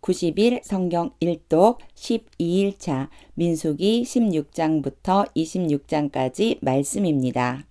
90일 성경 1독 12일차 민수기 16장부터 26장까지 말씀입니다.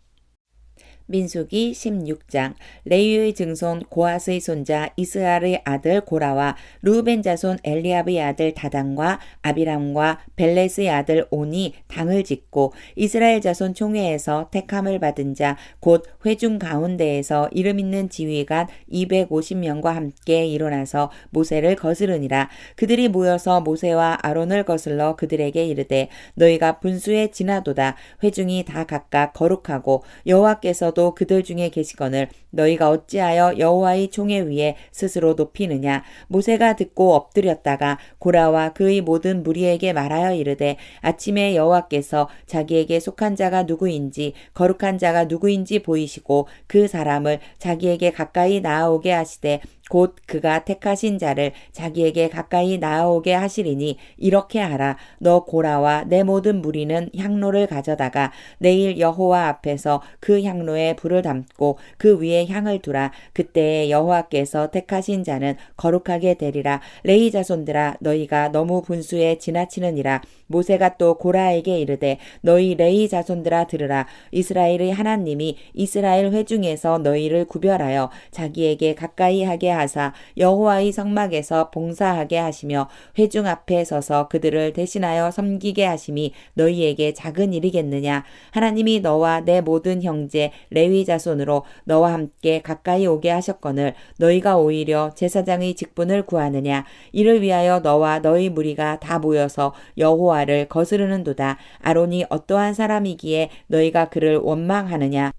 민수기 16장 레위의 증손 고핫의 손자 이스라엘의 아들 고라와 르우벤 자손 엘리압의 아들 다단과 아비람과 벨렛의 아들 온이 당을 짓고 이스라엘 자손 총회에서 택함을 받은 자 곧 회중 가운데에서 이름 있는 지휘관 250명과 함께 일어나서 모세를 거스르니라. 그들이 모여서 모세와 아론을 거슬러 그들에게 이르되 너희가 분수에 지나도다. 회중이 다 각각 거룩하고 여호와께서 도 그들 중에 계시거늘 너희가 어찌하여 여호와의 총회 위에 스스로 높이느냐. 모세가 듣고 엎드렸다가 고라와 그의 모든 무리에게 말하여 이르되 아침에 여호와께서 자기에게 속한 자가 누구인지 거룩한 자가 누구인지 보이시고 그 사람을 자기에게 가까이 나아오게 하시되 곧 그가 택하신 자를 자기에게 가까이 나아오게 하시리니 이렇게 하라. 너 고라와 내 모든 무리는 향로를 가져다가 내일 여호와 앞에서 그 향로에 불을 담고 그 위에 향을 두라. 그때에 여호와께서 택하신 자는 거룩하게 되리라. 레위 자손들아 너희가 너무 분수에 지나치느니라. 모세가 또 고라에게 이르되 너희 레위 자손들아 들으라. 이스라엘의 하나님이 이스라엘 회중에서 너희를 구별하여 자기에게 가까이 하게 하사 여호와의 성막에서 봉사하게 하시며 회중 앞에 서서 그들을 대신하여 섬기게 하심이 너희에게 작은 일이겠느냐. 하나님이 너와 내 모든 형제 레위 자손으로 너와 함께 가까이 오게 하셨거늘 너희가 오히려 제사장의 직분을 구하느냐. 이를 위하여 너와 너희 무리가 다 모여서 여호와를 거스르는도다. 아론이 어떠한 사람이기에 너희가 그를 원망하느냐.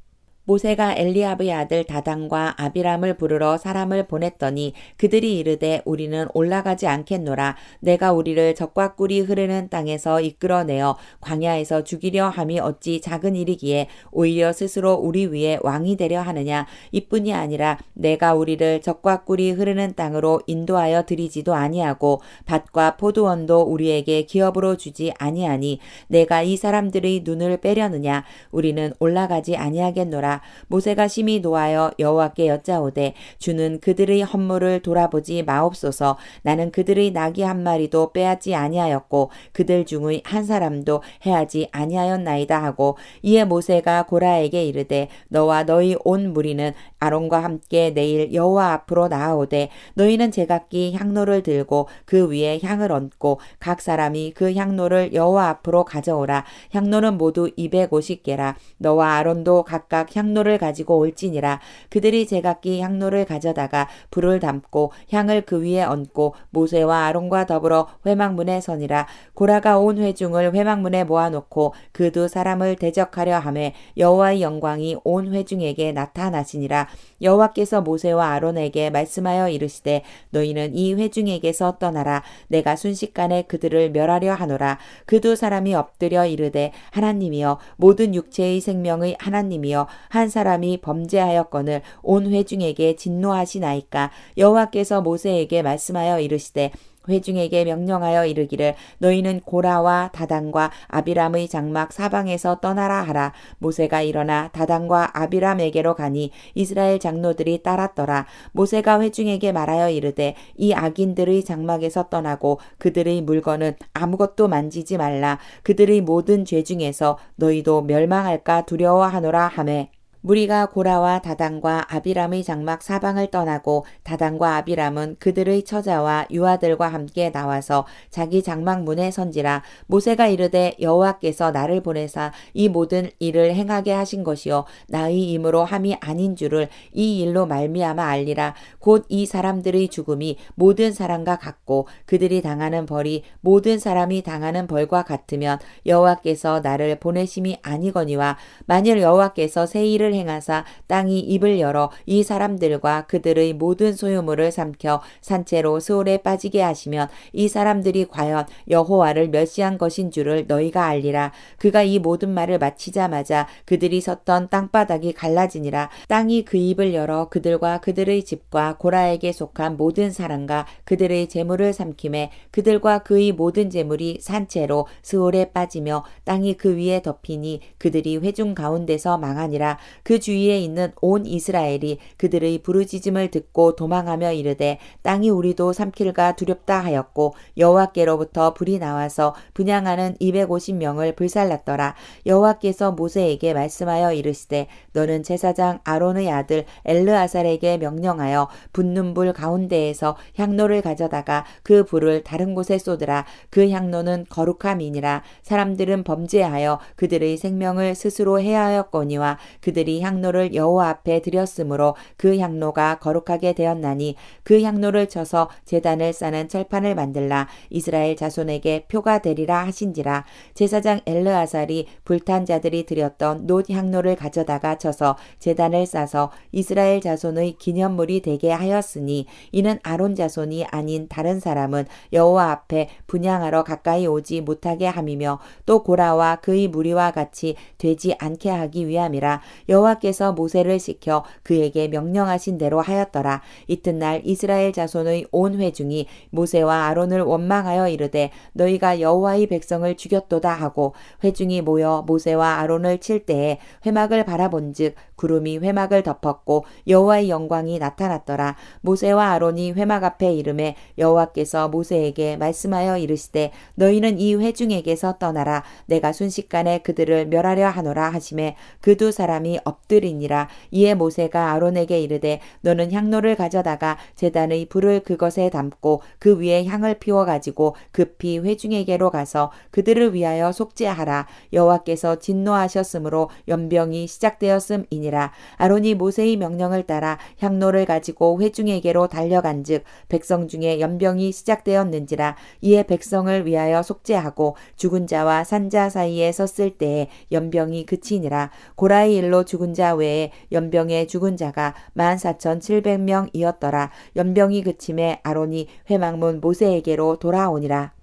모세가 엘리압의 아들 다단과 아비람을 부르러 사람을 보냈더니 그들이 이르되 우리는 올라가지 않겠노라. 내가 우리를 적과 꿀이 흐르는 땅에서 이끌어내어 광야에서 죽이려 함이 어찌 작은 일이기에 오히려 스스로 우리 위에 왕이 되려 하느냐. 이뿐이 아니라 내가 우리를 적과 꿀이 흐르는 땅으로 인도하여 드리지도 아니하고 밭과 포도원도 우리에게 기업으로 주지 아니하니 내가 이 사람들의 눈을 빼려느냐. 우리는 올라가지 아니하겠노라. 모세가 심히 노하여 여호와께 여짜오되 주는 그들의 헌물을 돌아보지 마옵소서. 나는 그들의 나귀 한 마리도 빼앗지 아니하였고 그들 중의 한 사람도 해하지 아니하였나이다 하고 이에 모세가 고라에게 이르되 너와 너희 온 무리는 아론과 함께 내일 여호와 앞으로 나아오되 너희는 제각기 향로를 들고 그 위에 향을 얹고 각 사람이 그 향로를 여호와 앞으로 가져오라. 향로는 모두 250개라. 너와 아론도 각각 향로를 가지고 올지니라. 그들이 제각기 향로를 가져다가 불을 담고 향을 그 위에 얹고 모세와 아론과 더불어 회막문에 서니라. 고라가 온 회중을 회막문에 모아놓고 그 두 사람을 대적하려 하매 여호와의 영광이 온 회중에게 나타나시니라. 여호와께서 모세와 아론에게 말씀하여 이르시되 너희는 이 회중에게서 떠나라. 내가 순식간에 그들을 멸하려 하노라. 그 두 사람이 엎드려 이르되 하나님이여 모든 육체의 생명의 하나님이여 한 사람이 범죄하였거늘 온 회중에게 진노하시나이까. 여호와께서 모세에게 말씀하여 이르시되 회중에게 명령하여 이르기를 너희는 고라와 다단과 아비람의 장막 사방에서 떠나라 하라. 모세가 일어나 다단과 아비람에게로 가니 이스라엘 장로들이 따랐더라. 모세가 회중에게 말하여 이르되 이 악인들의 장막에서 떠나고 그들의 물건은 아무것도 만지지 말라. 그들의 모든 죄 중에서 너희도 멸망할까 두려워하노라 하매 무리가 고라와 다단과 아비람의 장막 사방을 떠나고 다단과 아비람은 그들의 처자와 유아들과 함께 나와서 자기 장막 문에 선지라. 모세가 이르되 여호와께서 나를 보내사 이 모든 일을 행하게 하신 것이요 나의 힘으로 함이 아닌 줄을 이 일로 말미암아 알리라. 곧 이 사람들의 죽음이 모든 사람과 같고 그들이 당하는 벌이 모든 사람이 당하는 벌과 같으면 여호와께서 나를 보내심이 아니거니와 만일 여호와께서 새 일을 행하사 땅이 입을 열어 이 사람들과 그들의 모든 소유물을 삼켜 산채로 스올에 빠지게 하시면 이 사람들이 과연 여호와를 멸시한 것인 줄을 너희가 알리라. 그가 이 모든 말을 마치자마자 그들이 섰던 땅바닥이 갈라지니라. 땅이 그 입을 열어 그들과 그들의 집과 모세가 고라에게 속한 모든 사람과 그들의 재물을 삼킴에 그들과 그의 모든 재물이 산채로 스올에 빠지며 땅이 그 위에 덮이니 그들이 회중 가운데서 망하니라. 그 주위에 있는 온 이스라엘이 그들의 부르짖음을 듣고 도망하며 이르되 땅이 우리도 삼킬까 두렵다 하였고 여호와께로부터 불이 나와서 분향하는 250명을 불살랐더라. 여호와께서 모세에게 말씀하여 이르시되 너는 제사장 아론의 아들 엘르아살에게 명령하여 붙는 불 가운데에서 향로를 가져다가 그 불을 다른 곳에 쏟으라. 그 향로는 거룩함이니라. 사람들은 범죄하여 그들의 생명을 스스로 해하였거니와 그들이 향로를 여호와 앞에 드렸으므로 그 향로가 거룩하게 되었나니 그 향로를 쳐서 제단을 싸는 철판을 만들라. 이스라엘 자손에게 표가 되리라 하신지라. 제사장 엘르아살이 불탄 자들이 드렸던 놋 향로를 가져다가 쳐서 제단을 싸서 이스라엘 자손의 기념물이 되게 하였으니 이는 아론 자손이 아닌 다른 사람은 여호와 앞에 분향하러 가까이 오지 못하게 함이며 또 고라와 그의 무리와 같이 되지 않게 하기 위함이라. 여호와께서 모세를 시켜 그에게 명령하신 대로 하였더라. 이튿날 이스라엘 자손의 온 회중이 모세와 아론을 원망하여 이르되 너희가 여호와의 백성을 죽였도다 하고 회중이 모여 모세와 아론을 칠 때에 회막을 바라본즉 구름이 회막을 덮었고 여호와의 영광이 나타났더라. 모세와 아론이 회막 앞에 이르매 여호와께서 모세에게 말씀하여 이르시되 너희는 이 회중에게서 떠나라. 내가 순식간에 그들을 멸하려 하노라 하시매 그 두 사람이 엎드리니라. 이에 모세가 아론에게 이르되 너는 향로를 가져다가 제단의 불을 그것에 담고 그 위에 향을 피워 가지고 급히 회중에게로 가서 그들을 위하여 속죄하라. 여호와께서 진노하셨으므로 연병이 시작되었음이니라. 아론이 모세의 명령을 따라 향로를 가지고 회중에게로 달려간즉 백성 중에 연병이 시작되었는지라. 이에 백성을 위하여 속죄하고 죽은 자와 산 자 사이에 섰을 때에 연병이 그치니라. 고라의 일로 죽은 자 외에 연병에 죽은 자가 14,700명이었더라. 연병이 그침에 아론이 회막문 모세에게로 돌아오니라.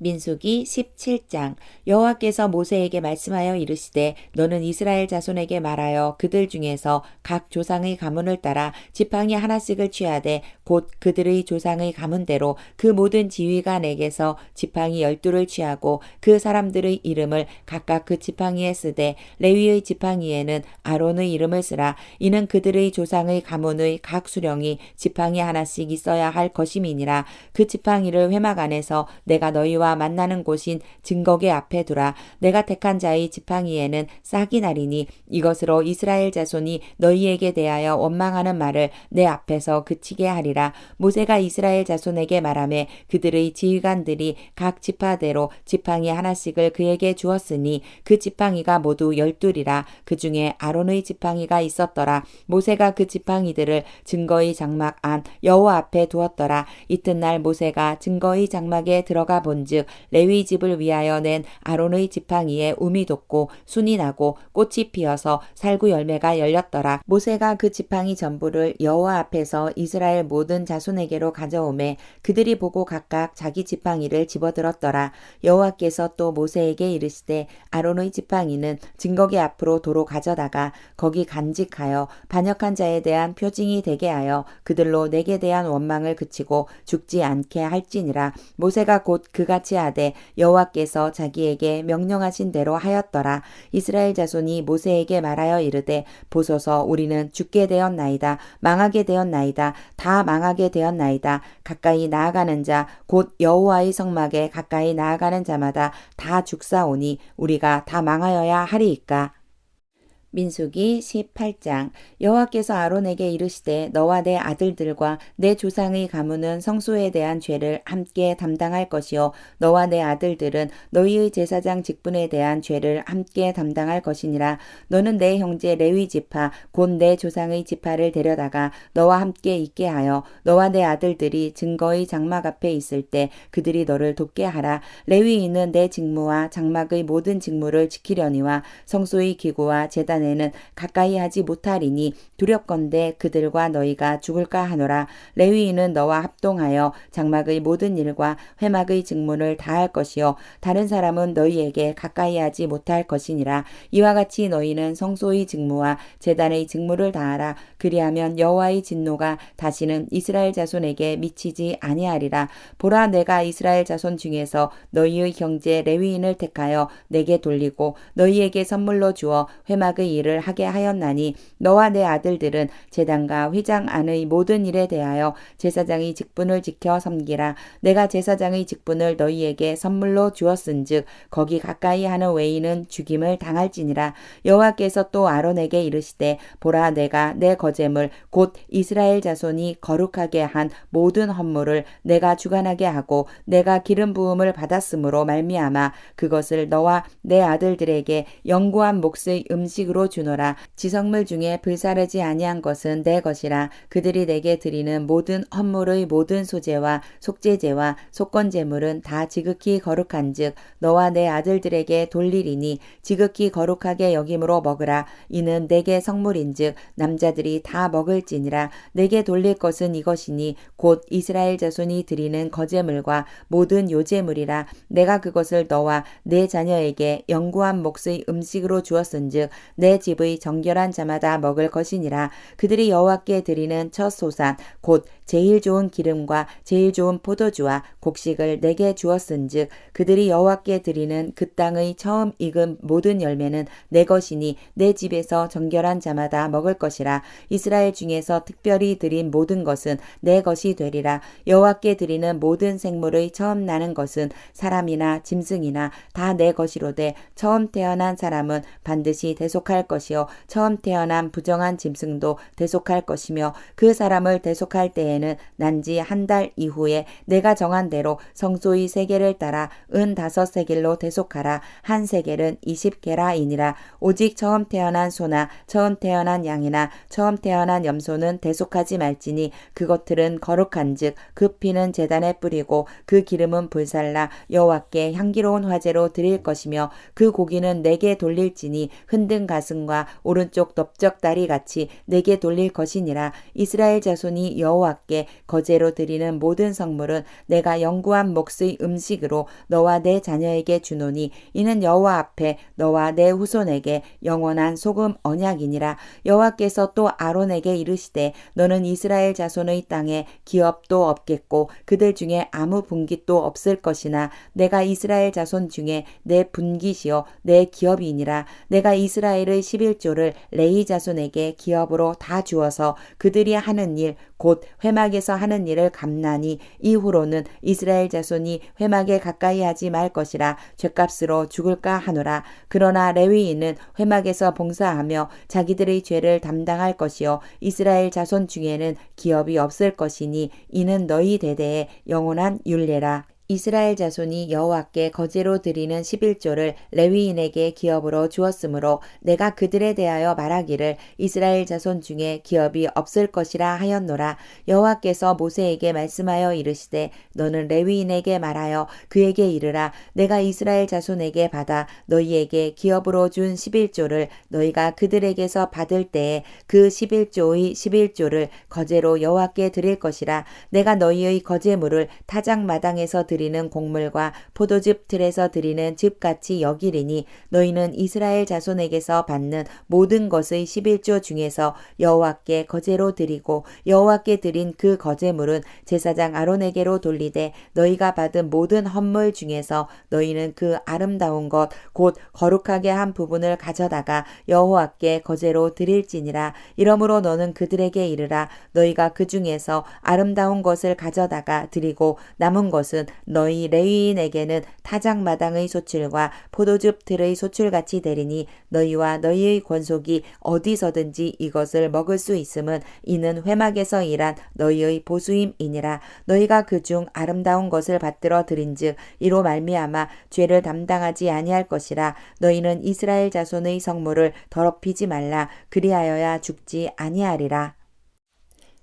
민수기 17장. 여호와께서 모세에게 말씀하여 이르시되 너는 이스라엘 자손에게 말하여 그들 중에서 각 조상의 가문을 따라 지팡이 하나씩을 취하되 곧 그들의 조상의 가문대로 그 모든 지휘가 내게서 지팡이 12를 취하고 그 사람들의 이름을 각각 그 지팡이에 쓰되 레위의 지팡이에는 아론의 이름을 쓰라. 이는 그들의 조상의 가문의 각 수령이 지팡이 하나씩 있어야 할 것임이니라. 그 지팡이를 회막 안에서 내가 너희와 만나는 곳인 증거계 앞에 두라. 내가 택한 자의 지팡이에는 싹이 나리니 이것으로 이스라엘 자손이 너희에게 대하여 원망하는 말을 내 앞에서 그치게 하리라. 모세가 이스라엘 자손에게 말하매 그들의 지휘관들이 각 지파대로 지팡이 하나씩을 그에게 주었으니 그 지팡이가 모두 12이라. 그 중에 아론의 지팡이가 있었더라. 모세가 그 지팡이들을 증거의 장막 안 여호와 앞에 두었더라. 이튿날 모세가 증거의 장막에 들어가 본즉 레위 집을 위하여 낸 아론의 지팡이에 움이 돋고 순이 나고 꽃이 피어서 살구 열매가 열렸더라. 모세가 그 지팡이 전부를 여호와 앞에서 이스라엘 모든 자손에게로 가져오매 그들이 보고 각각 자기 지팡이를 집어들었더라. 여호와께서 또 모세에게 이르시되 아론의 지팡이는 증거계 앞으로 도로 가져다가 거기 간직하여 반역한 자에 대한 표징이 되게 하여 그들로 내게 대한 원망을 그치고 죽지 않게 할지니라. 모세가 곧 그같이 하되 여호와께서 자기에게 명령하신 대로 하였더라. 이스라엘 자손이 모세에게 말하여 이르되 보소서 우리는 죽게 되었나이다. 망하게 되었나이다. 다 망하게 되었나이다. 가까이 나아가는 자 곧 여호와의 성막에 가까이 나아가는 자마다 다 죽사오니 우리가 다 망하여야 하리이까. 민수기 18장. 여호와께서 아론에게 이르시되 너와 내 아들들과 내 조상의 가문은 성소에 대한 죄를 함께 담당할 것이요 너와 내 아들들은 너희의 제사장 직분에 대한 죄를 함께 담당할 것이니라. 너는 내 형제 레위 지파 곧 내 조상의 지파를 데려다가 너와 함께 있게 하여 너와 내 아들들이 증거의 장막 앞에 있을 때 그들이 너를 돕게 하라. 레위인은 내 직무와 장막의 모든 직무를 지키려니와 성소의 기구와 제단 안에는 가까이 하지 못하리니 두렵건대 그들과 너희가 죽을까 하노라. 레위인은 너와 합동하여 장막의 모든 일과 회막의 직문을 다할 것이요 다른 사람은 너희에게 가까이 하지 못할 것이니라. 이와 같이 너희는 성소의 직무와 제단의 직무를 다하라. 그리하면 여호와의 진노가 다시는 이스라엘 자손에게 미치지 아니하리라. 보라, 내가 이스라엘 자손 중에서 너희의 형제 레위인을 택하여 내게 돌리고 너희에게 선물로 주어 회막의 일을 하게 하였나니 너와 내 아들들은 제단과 회장 안의 모든 일에 대하여 제사장의 직분을 지켜 섬기라. 내가 제사장의 직분을 너희에게 선물로 주었은즉 거기 가까이 하는 외인은 죽임을 당할지니라. 여호와께서 또 아론에게 이르시되 보라, 내가 내 거제물 곧 이스라엘 자손이 거룩하게 한 모든 헌물을 내가 주관하게 하고 내가 기름 부음을 받았으므로 말미암아 그것을 너와 내 아들들에게 영구한 몫의 음식으로 주노라. 지성물 중에 불사르지 아니한 것은 내 것이라. 그들이 내게 드리는 모든 헌물의 모든 소제와 속죄제와 속건제물은 다 지극히 거룩한즉 너와 내 아들들에게 돌리리니 지극히 거룩하게 여김으로 먹으라. 이는 내게 성물인즉 남자들이 다 먹을지니라. 내게 돌릴 것은 이것이니 곧 이스라엘 자손이 드리는 거제물과 모든 요제물이라. 내가 그것을 너와 내 자녀에게 영구한 몫의 음식으로 주었은즉 내 집의 정결한 자마다 먹을 것이니라. 그들이 여호와께 드리는 첫 소산 곧 제일 좋은 기름과 제일 좋은 포도주와 곡식을 내게 주었은즉 그들이 여호와께 드리는 그 땅의 처음 익은 모든 열매는 내 것이니 내 집에서 정결한 자마다 먹을 것이라. 이스라엘 중에서 특별히 드린 모든 것은 내 것이 되리라. 여호와께 드리는 모든 생물의 처음 나는 것은 사람이나 짐승이나 다 내 것이로되 처음 태어난 사람은 반드시 대속할 것이요 처음 태어난 부정한 짐승도 대속할 것이며 그 사람을 대속할 때에는 난지 한 달 이후에 내가 정한 대로 성소의 세겔을 따라 15세겔로 대속하라. 한 세겔은 20게라이니라. 오직 처음 태어난 소나 처음 태어난 양이나 처음 태어난 염소는 대속하지 말지니 그것들은 거룩한즉 그 피는 제단에 뿌리고 그 기름은 불살라 여호와께 향기로운 화제로 드릴 것이며 그 고기는 내게 돌릴지니 흔든 가슴과 오른쪽 넓적다리 같이 내게 돌릴 것이니라. 이스라엘 자손이 여호와께 거제로 드리는 모든 성물은 내가 영구한 몫의 음식으로 너와 내 자녀에게 주노니 이는 여호와 앞에 너와 내 후손에게 영원한 소금 언약이니라. 여호와께서 또 아론에게 이르시되 너는 이스라엘 자손의 땅에 기업도 없겠고 그들 중에 아무 분깃도 없을 것이나 내가 이스라엘 자손 중에 내 분깃이요 내 기업이니라. 내가 이스라엘의 11조를 레위 자손에게 기업으로 다 주어서 그들이 하는 일 곧 회막에서 하는 일을 감나니 이후로는 이스라엘 자손이 회막에 가까이 하지 말 것이라. 죗값으로 죽을까 하노라. 그러나 레위인은 회막에서 봉사하며 자기들의 죄를 담당할 것이요 이스라엘 자손 중에는 기업이 없을 것이니 이는 너희 대대의 영원한 율례라. 이스라엘 자손이 여호와께 거제로 드리는 11조를 레위인에게 기업으로 주었으므로 내가 그들에 대하여 말하기를 이스라엘 자손 중에 기업이 없을 것이라 하였노라. 여호와께서 모세에게 말씀하여 이르시되 너는 레위인에게 말하여 그에게 이르라. 내가 이스라엘 자손에게 받아 너희에게 기업으로 준 11조를 너희가 그들에게서 받을 때에 그 11조의 11조를 거제로 여호와께 드릴 것이라. 내가 너희의 거제물을 타작마당에서 드리는 곡물과 포도즙 틀에서 드리는 즙같이 여기리니 너희는 이스라엘 자손에게서 받는 모든 것의 11조 중에서 여호와께 거제로 드리고 여호와께 드린 그 거제물은 제사장 아론에게로 돌리되 너희가 받은 모든 헌물 중에서 너희는 그 아름다운 것 곧 거룩하게 한 부분을 가져다가 여호와께 거제로 드릴지니라. 이러므로 너는 그들에게 이르라. 너희가 그 중에서 아름다운 것을 가져다가 드리고 남은 것은 너희 레위인에게는 타작마당의 소출과 포도즙 틀의 소출같이 되리니 너희와 너희의 권속이 어디서든지 이것을 먹을 수 있음은 이는 회막에서 일한 너희의 보수임이니라. 너희가 그중 아름다운 것을 받들어 드린즉 이로 말미암아 죄를 담당하지 아니할 것이라. 너희는 이스라엘 자손의 성물을 더럽히지 말라. 그리하여야 죽지 아니하리라.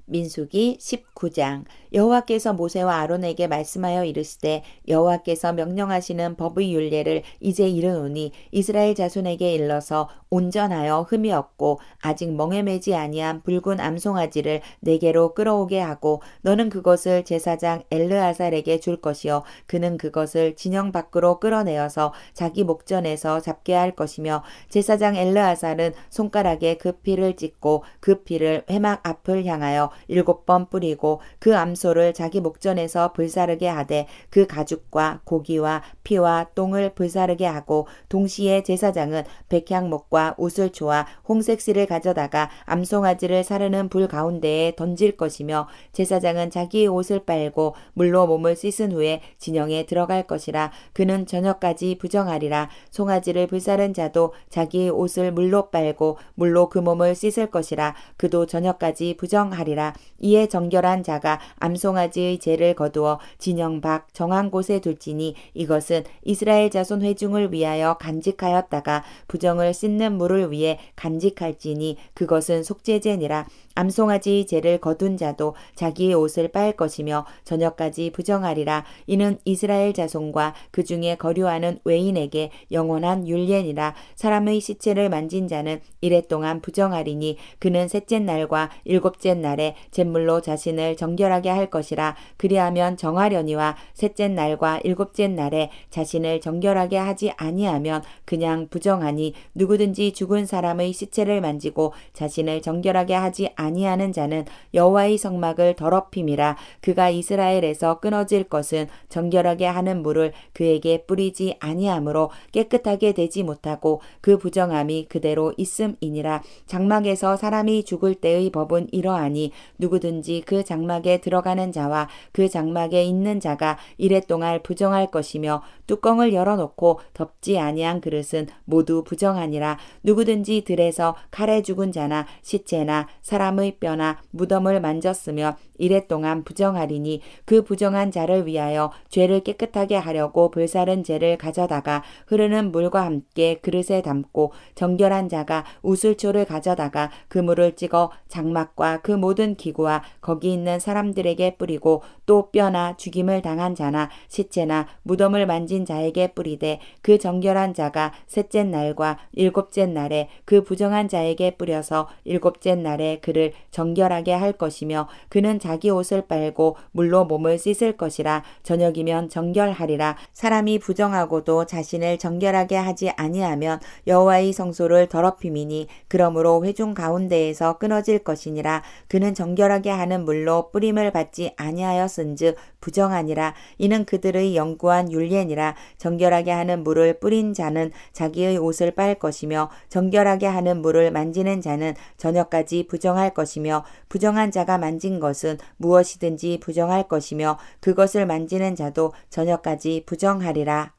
민수기 19장. 여호와께서 모세와 아론에게 말씀하여 이르시되 여호와께서 명령하시는 법의 율례를 이제 이르노니 이스라엘 자손에게 일러서 온전하여 흠이 없고 아직 멍에매지 아니한 붉은 암송아지를 내게로 끌어오게 하고 너는 그것을 제사장 엘르아살에게 줄 것이요 그는 그것을 진영 밖으로 끌어내어서 자기 목전에서 잡게 할 것이며 제사장 엘르아살은 손가락에 그 피를 찍고 그 피를 회막 앞을 향하여 7번 뿌리고 그 암소를 자기 목전에서 불사르게 하되 그 가죽과 고기와 피와 똥을 불사르게 하고 동시에 제사장은 백향목과 우슬초와 홍색실을 가져다가 암송아지를 사르는 불 가운데에 던질 것이며 제사장은 자기의 옷을 빨고 물로 몸을 씻은 후에 진영에 들어갈 것이라 그는 저녁까지 부정하리라. 송아지를 불사른 자도 자기의 옷을 물로 빨고 물로 그 몸을 씻을 것이라 그도 저녁까지 부정하리라. 이에 정결한 자가 암송아지의 죄를 거두어 진영 밖 정한 곳에 둘지니 이것은 이스라엘 자손 회중을 위하여 간직하였다가 부정을 씻는 물을 위해 간직할지니 그것은 속죄제니라. 암송아지의 죄를 거둔 자도 자기의 옷을 빨 것이며 저녁까지 부정하리라. 이는 이스라엘 자손과 그 중에 거류하는 외인에게 영원한 율례니라. 사람의 시체를 만진 자는 이래 동안 부정하리니 그는 셋째 날과 일곱째 날에 잿물로 자신을 정결하게 할 것이라. 그리하면 정하려니와 셋째 날과 일곱째 날에 자신을 정결하게 하지 아니하면 그냥 부정하니 누구든지 죽은 사람의 시체를 만지고 자신을 정결하게 하지 아니하는 자는 여호와의 성막을 더럽힘이라. 그가 이스라엘에서 끊어질 것은 정결하게 하는 물을 그에게 뿌리지 아니하므로 깨끗하게 되지 못하고 그 부정함이 그대로 있음이니라. 장막에서 사람이 죽을 때의 법은 이러하니 누구든지 그 장막에 들어가는 자와 그 장막에 있는 자가 이래 동안 부정할 것이며 뚜껑을 열어놓고 덮지 아니한 그릇은 모두 부정하니라. 누구든지 들에서 칼에 죽은 자나 시체나 사람의 뼈나 무덤을 만졌으며 이래 동안 부정하리니 그 부정한 자를 위하여 죄를 깨끗하게 하려고 불사른 죄를 가져다가 흐르는 물과 함께 그릇에 담고 정결한 자가 우슬초를 가져다가 그 물을 찍어 장막과 그 모든 기구와 거기 있는 사람들에게 뿌리고 또 뼈나 죽임을 당한 자나 시체나 무덤을 만진 자에게 뿌리되 그 정결한 자가 셋째 날과 일곱째 날에 그 부정한 자에게 뿌려서 일곱째 날에 그를 정결하게 할 것이며 그는 자기 옷을 빨고 물로 몸을 씻을 것이라. 저녁이면 정결하리라. 사람이 부정하고도 자신을 정결하게 하지 아니하면 여호와의 성소를 더럽힘이니 그러므로 회중 가운데에서 끊어질 것이니라. 그는 정결하게 하는 물로 뿌림을 받지 아니하였은즉 부정하니라. 이는 그들의 영구한 율례니라. 정결하게 하는 물을 뿌린 자는 자기의 옷을 빨 것이며 정결하게 하는 물을 만지는 자는 저녁까지 부정할 것이며 부정한 자가 만진 것은 무엇이든지 부정할 것이며 그것을 만지는 자도 저녁까지 부정하리라.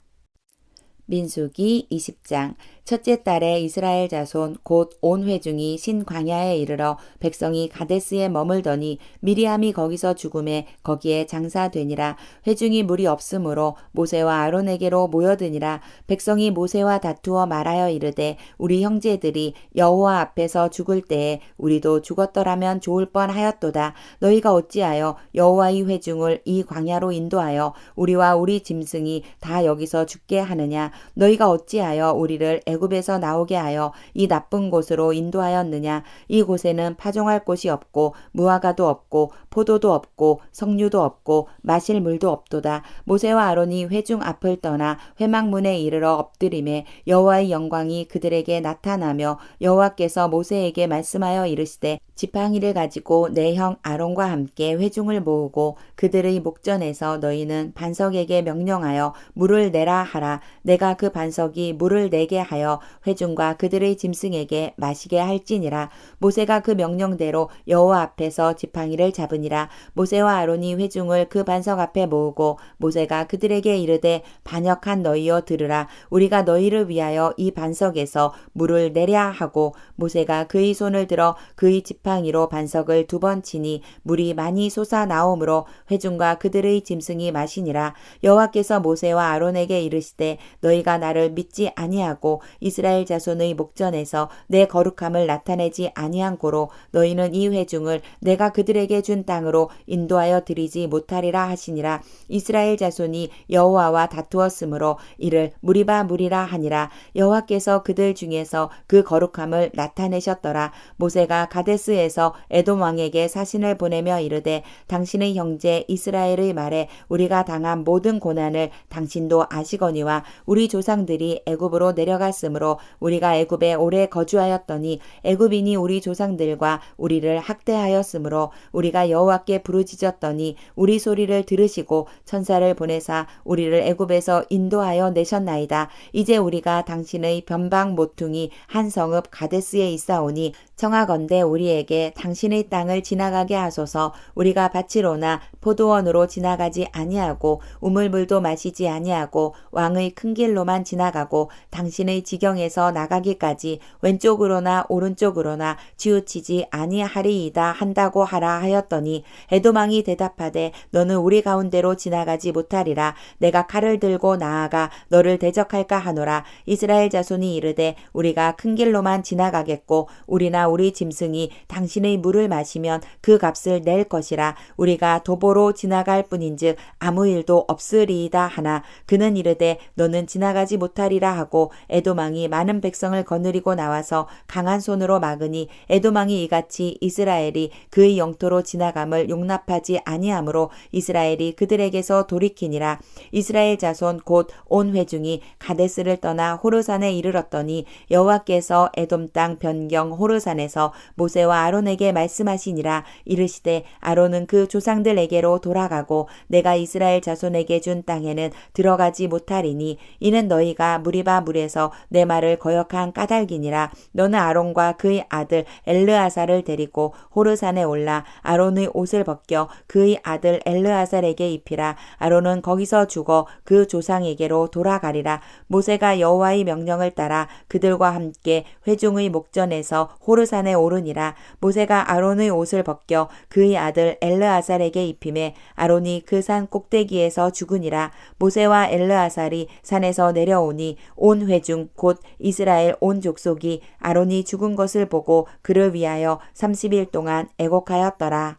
민수기 20장 첫째 달에 이스라엘 자손 곧 온 회중이 신광야에 이르러 백성이 가데스에 머물더니 미리암이 거기서 죽음에 거기에 장사되니라. 회중이 물이 없으므로 모세와 아론에게로 모여드니라. 백성이 모세와 다투어 말하여 이르되 우리 형제들이 여호와 앞에서 죽을 때에 우리도 죽었더라면 좋을 뻔하였도다. 너희가 어찌하여 여호와의 회중을 이 광야로 인도하여 우리와 우리 짐승이 다 여기서 죽게 하느냐. 너희가 어찌하여 우리를 애굽에서 나오게 하여 이 나쁜 곳으로 인도하였느냐. 이 곳에는 파종할 곳이 없고 무화과도 없고 포도도 없고 석류도 없고 마실 물도 없도다. 모세와 아론이 회중 앞을 떠나 회막문에 이르러 엎드림에 여호와의 영광이 그들에게 나타나며 여호와께서 모세에게 말씀하여 이르시되 지팡이를 가지고 내 형 아론과 함께 회중을 모으고 그들의 목전에서 너희는 반석에게 명령하여 물을 내라 하라. 내가 그 반석이 물을 내게 하여 회중과 그들의 짐승에게 마시게 할지니라. 모세가 그 명령대로 여호와 앞에서 지팡이를 잡으니라. 모세와 아론이 회중을 그 반석 앞에 모으고 모세가 그들에게 이르되 반역한 너희여 들으라. 우리가 너희를 위하여 이 반석에서 물을 내랴 하고 모세가 그의 손을 들어 그의 지팡이로 반석을 2번 치니 물이 많이 솟아 나오므로 회중과 그들의 짐승이 마시니라. 여호와께서 모세와 아론에게 이르시되 너희가 나를 믿지 아니하고 이스라엘 자손의 목전에서 내 거룩함을 나타내지 아니한 고로 너희는 이 회중을 내가 그들에게 준 땅으로 인도하여 드리지 못하리라 하시니라. 이스라엘 자손이 여호와와 다투었으므로 이를 무리바 무리라 하니라. 여호와께서 그들 중에서 그 거룩함을 나타내셨더라. 모세가 가데스에서 에돔 왕에게 사신을 보내며 이르되 당신의 형제 이스라엘의 말에 우리가 당한 모든 고난을 당신도 아시거니와 우리 조상들이 애굽으로 내려갔으므로 우리가 애굽에 오래 거주하였더니 애굽인이 우리 조상들과 우리를 학대하였으므로 우리가 여호와께 부르짖었더니 우리 소리를 들으시고 천사를 보내사 우리를 애굽에서 인도하여 내셨나이다. 이제 우리가 당신의 변방 모퉁이 한 성읍 가데스에 있사오니 청하건대 우리에게 당신의 땅을 지나가게 하소서. 우리가 밭으로나 포도원으로 지나가지 아니하고 우물물도 마시지 아니하고 왕의 큰 길로만 지나가고 당신의 지경에서 나가기까지 왼쪽으로나 오른쪽으로나 치우치지 아니하리이다 한다고 하라 하였더니 에돔 왕이 대답하되 너는 우리 가운데로 지나가지 못하리라. 내가 칼을 들고 나아가 너를 대적할까 하노라. 이스라엘 자손이 이르되 우리가 큰 길로만 지나가겠고 우리나 우리 짐승이 당신의 물을 마시면 그 값을 낼 것이라. 우리가 도보로 지나갈 뿐인즉 아무 일도 없으리이다 하나 그는 이르되 너는 지나가지 못하리라 하고 에돔 왕이 많은 백성을 거느리고 나와서 강한 손으로 막으니 에돔 왕이 이같이 이스라엘이 그의 영토로 지나감을 용납하지 아니하므로 이스라엘이 그들에게서 돌이키니라. 이스라엘 자손 곧 온 회중이 가데스를 떠나 호르산에 이르렀더니 여호와께서 에돔 땅 변경 호르산에서 모세와 아론에게 말씀하시니라. 이르시되 아론은 그 조상들에게로 돌아가고 내가 이스라엘 자손에게 준 땅에는 들어가지 못하리니 이는 너희가 무리바 물에서 내 말을 거역한 까닭이니라. 너는 아론과 그의 아들 엘르아사를 데리고 호르산에 올라 아론의 옷을 벗겨 그의 아들 엘르아살에게 입히라. 아론은 거기서 죽어 그 조상에게로 돌아가리라. 모세가 여호와의 명령을 따라 그들과 함께 회중의 목전에서 호르산에 오르니라. 모세가 아론의 옷을 벗겨 그의 아들 엘르아살에게 입히매 아론이 그 산 꼭대기에서 죽으니라. 모세와 엘르아살이 산에서 내려오니 온 회중 곧 이스라엘 온 족속이 아론이 죽은 것을 보고 그를 위하여 30일 동안 애곡하였더라.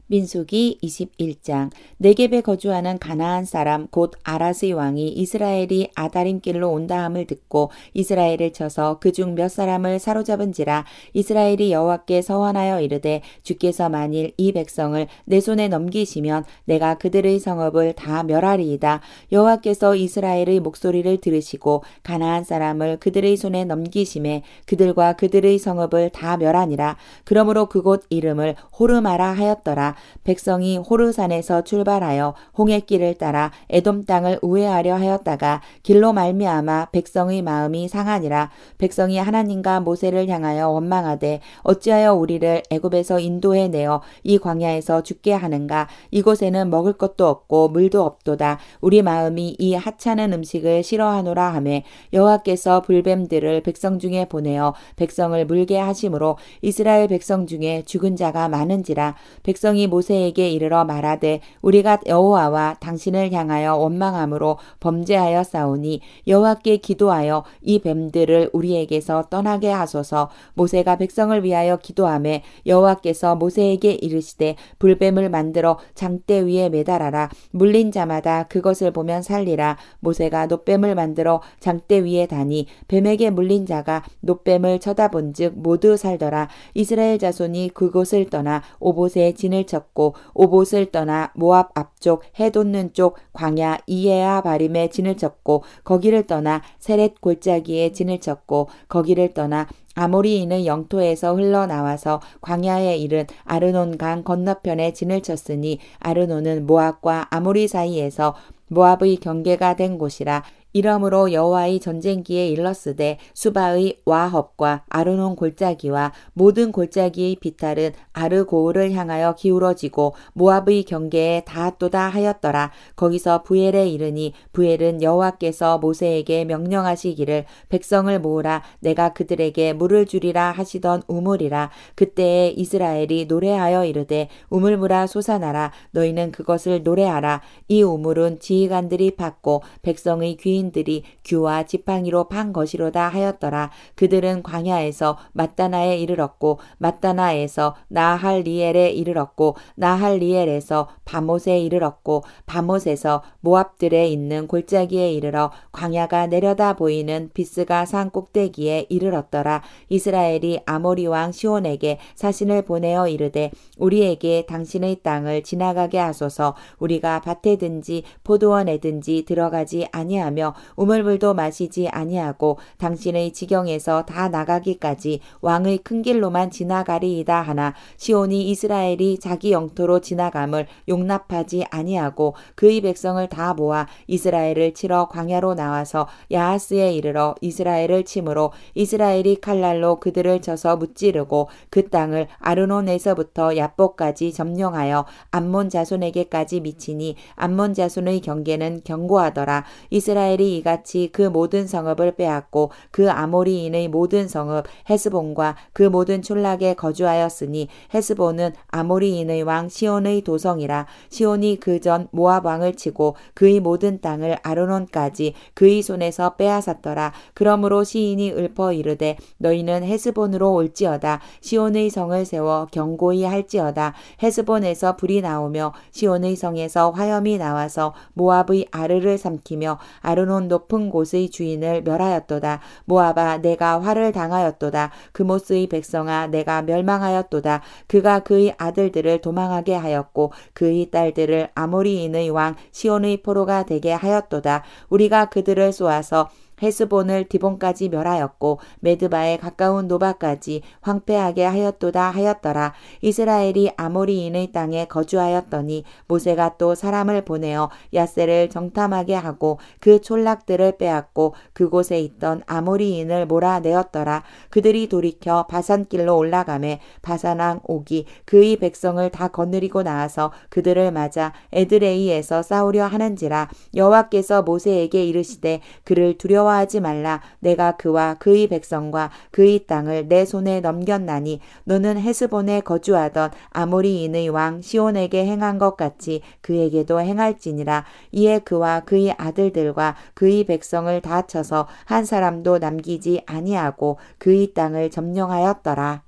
민수기 21장 네겝에 거주하는 가나안 사람 곧 아라스의 왕이 이스라엘이 아다림길로 온다함을 듣고 이스라엘을 쳐서 그중 몇 사람을 사로잡은지라. 이스라엘이 여호와께 서원하여 이르되 주께서 만일 이 백성을 내 손에 넘기시면 내가 그들의 성읍을 다 멸하리이다. 여호와께서 이스라엘의 목소리를 들으시고 가나안 사람을 그들의 손에 넘기심에 그들과 그들의 성읍을 다 멸하니라. 그러므로 그곳 이름을 호르마라 하였더라. 백성이 호르산에서 출발하여 홍해길을 따라 에돔 땅을 우회하려 하였다가 길로 말미암아 백성의 마음이 상하니라. 백성이 하나님과 모세를 향하여 원망하되 어찌하여 우리를 애굽에서 인도해 내어 이 광야에서 죽게 하는가. 이곳에는 먹을 것도 없고 물도 없도다. 우리 마음이 이 하찮은 음식을 싫어하노라 하매 여호와께서 불뱀들을 백성 중에 보내어 백성을 물게 하심으로 이스라엘 백성 중에 죽은 자가 많은지라. 백성이 모세에게 이르러 말하되 우리가 여호와와 당신을 향하여 원망함으로 범죄하여 싸우니 여호와께 기도하여 이 뱀들을 우리에게서 떠나게 하소서. 모세가 백성을 위하여 기도하매 여호와께서 모세에게 이르시되 불뱀을 만들어 장대 위에 매달아라. 물린 자마다 그것을 보면 살리라. 모세가 놋뱀을 만들어 장대 위에 다니 뱀에게 물린 자가 놋뱀을 쳐다본즉 모두 살더라. 이스라엘 자손이 그곳을 떠나 오봇에 진을 쳤고 오봇을 떠나 모압 앞쪽 해 돋는 쪽 광야 이에아 바림에 진을 쳤고 거기를 떠나 세렛 골짜기에 진을 쳤고 거기를 떠나 아모리인의 영토에서 흘러나와서 광야에 이른 아르논 강 건너편에 진을 쳤으니 아르논은 모압과 아모리 사이에서 모압의 경계가 된 곳이라. 이러므로 여호와의 전쟁기에 일렀으되 수바의 와헙과 아르논 골짜기와 모든 골짜기의 비탈은 아르고울을 향하여 기울어지고 모압의 경계에 닿았도다 하였더라. 거기서 부엘에 이르니 부엘은 여호와께서 모세에게 명령하시기를 백성을 모으라 내가 그들에게 물을 주리라 하시던 우물이라. 그때에 이스라엘이 노래하여 이르되 우물물아 솟아나라. 너희는 그것을 노래하라. 이 우물은 지휘관들이 팠고 백성의 귀인 주민들이 규와 지팡이로 판 것이로다 하였더라. 그들은 광야에서 맞다나에 이르렀고 맞다나에서 나할리엘에 이르렀고 나할리엘에서 바못에 이르렀고 바못에서 모압들에 있는 골짜기에 이르러 광야가 내려다 보이는 비스가 산 꼭대기에 이르렀더라. 이스라엘이 아모리 왕 시온에게 사신을 보내어 이르되 우리에게 당신의 땅을 지나가게 하소서. 우리가 밭에든지 포도원에든지 들어가지 아니하며 우물물도 마시지 아니하고 당신의 지경에서 다 나가기까지 왕의 큰 길로만 지나가리이다 하나 시온이 이스라엘이 자기 영토로 지나감을 용납하지 아니하고 그의 백성을 다 모아 이스라엘을 치러 광야로 나와서 야하스에 이르러 이스라엘을 치므로 이스라엘이 칼날로 그들을 쳐서 무찌르고 그 땅을 아르논에서부터 야복까지 점령하여 암몬 자손에게까지 미치니 암몬 자손의 경계는 견고하더라. 이스라엘이 이같이 그 모든 성읍을 빼앗고 그 아모리인의 모든 성읍 헤스본과 그 모든 촌락에 거주하였으니 헤스본은 아모리인의 왕 시온의 도성이라. 시온이 그전 모압 왕을 치고 그의 모든 땅을 아르논까지 그의 손에서 빼앗았더라. 그러므로 시인이 읊어 이르되 너희는 헤스본으로 올지어다. 시온의 성을 세워 견고히 할지어다. 헤스본에서 불이 나오며 시온의 성에서 화염이 나와서 모압의 아르를 삼키며 아르논 높은 곳의 주인을 멸하였도다. 모압아 내가 화를 당하였도다. 그모스의 백성아 내가 멸망하였도다. 그가 그의 아들들을 도망하게 하였고 그의 딸들을 아모리인의 왕 시온의 포로가 되게 하였도다. 우리가 그들을 쏘아서 헤스본을 디본까지 멸하였고 메드바에 가까운 노바까지 황폐하게 하였도다 하였더라. 이스라엘이 아모리인의 땅에 거주하였더니 모세가 또 사람을 보내어 야세를 정탐하게 하고 그 촌락들을 빼앗고 그곳에 있던 아모리인을 몰아내었더라. 그들이 돌이켜 바산길로 올라가매 바산왕 옥이 그의 백성을 다 거느리고 나와서 그들을 맞아 에드레이에서 싸우려 하는지라. 여호와께서 모세에게 이르시되 그를 두려워하지 말라. 내가 그와 그의 백성과 그의 땅을 내 손에 넘겼나니 너는 헤스본에 거주하던 아모리인의 왕 시온에게 행한 것 같이 그에게도 행할지니라. 이에 그와 그의 아들들과 그의 백성을 다 쳐서 한 사람도 남기지 아니하고 그의 땅을 점령하였더라.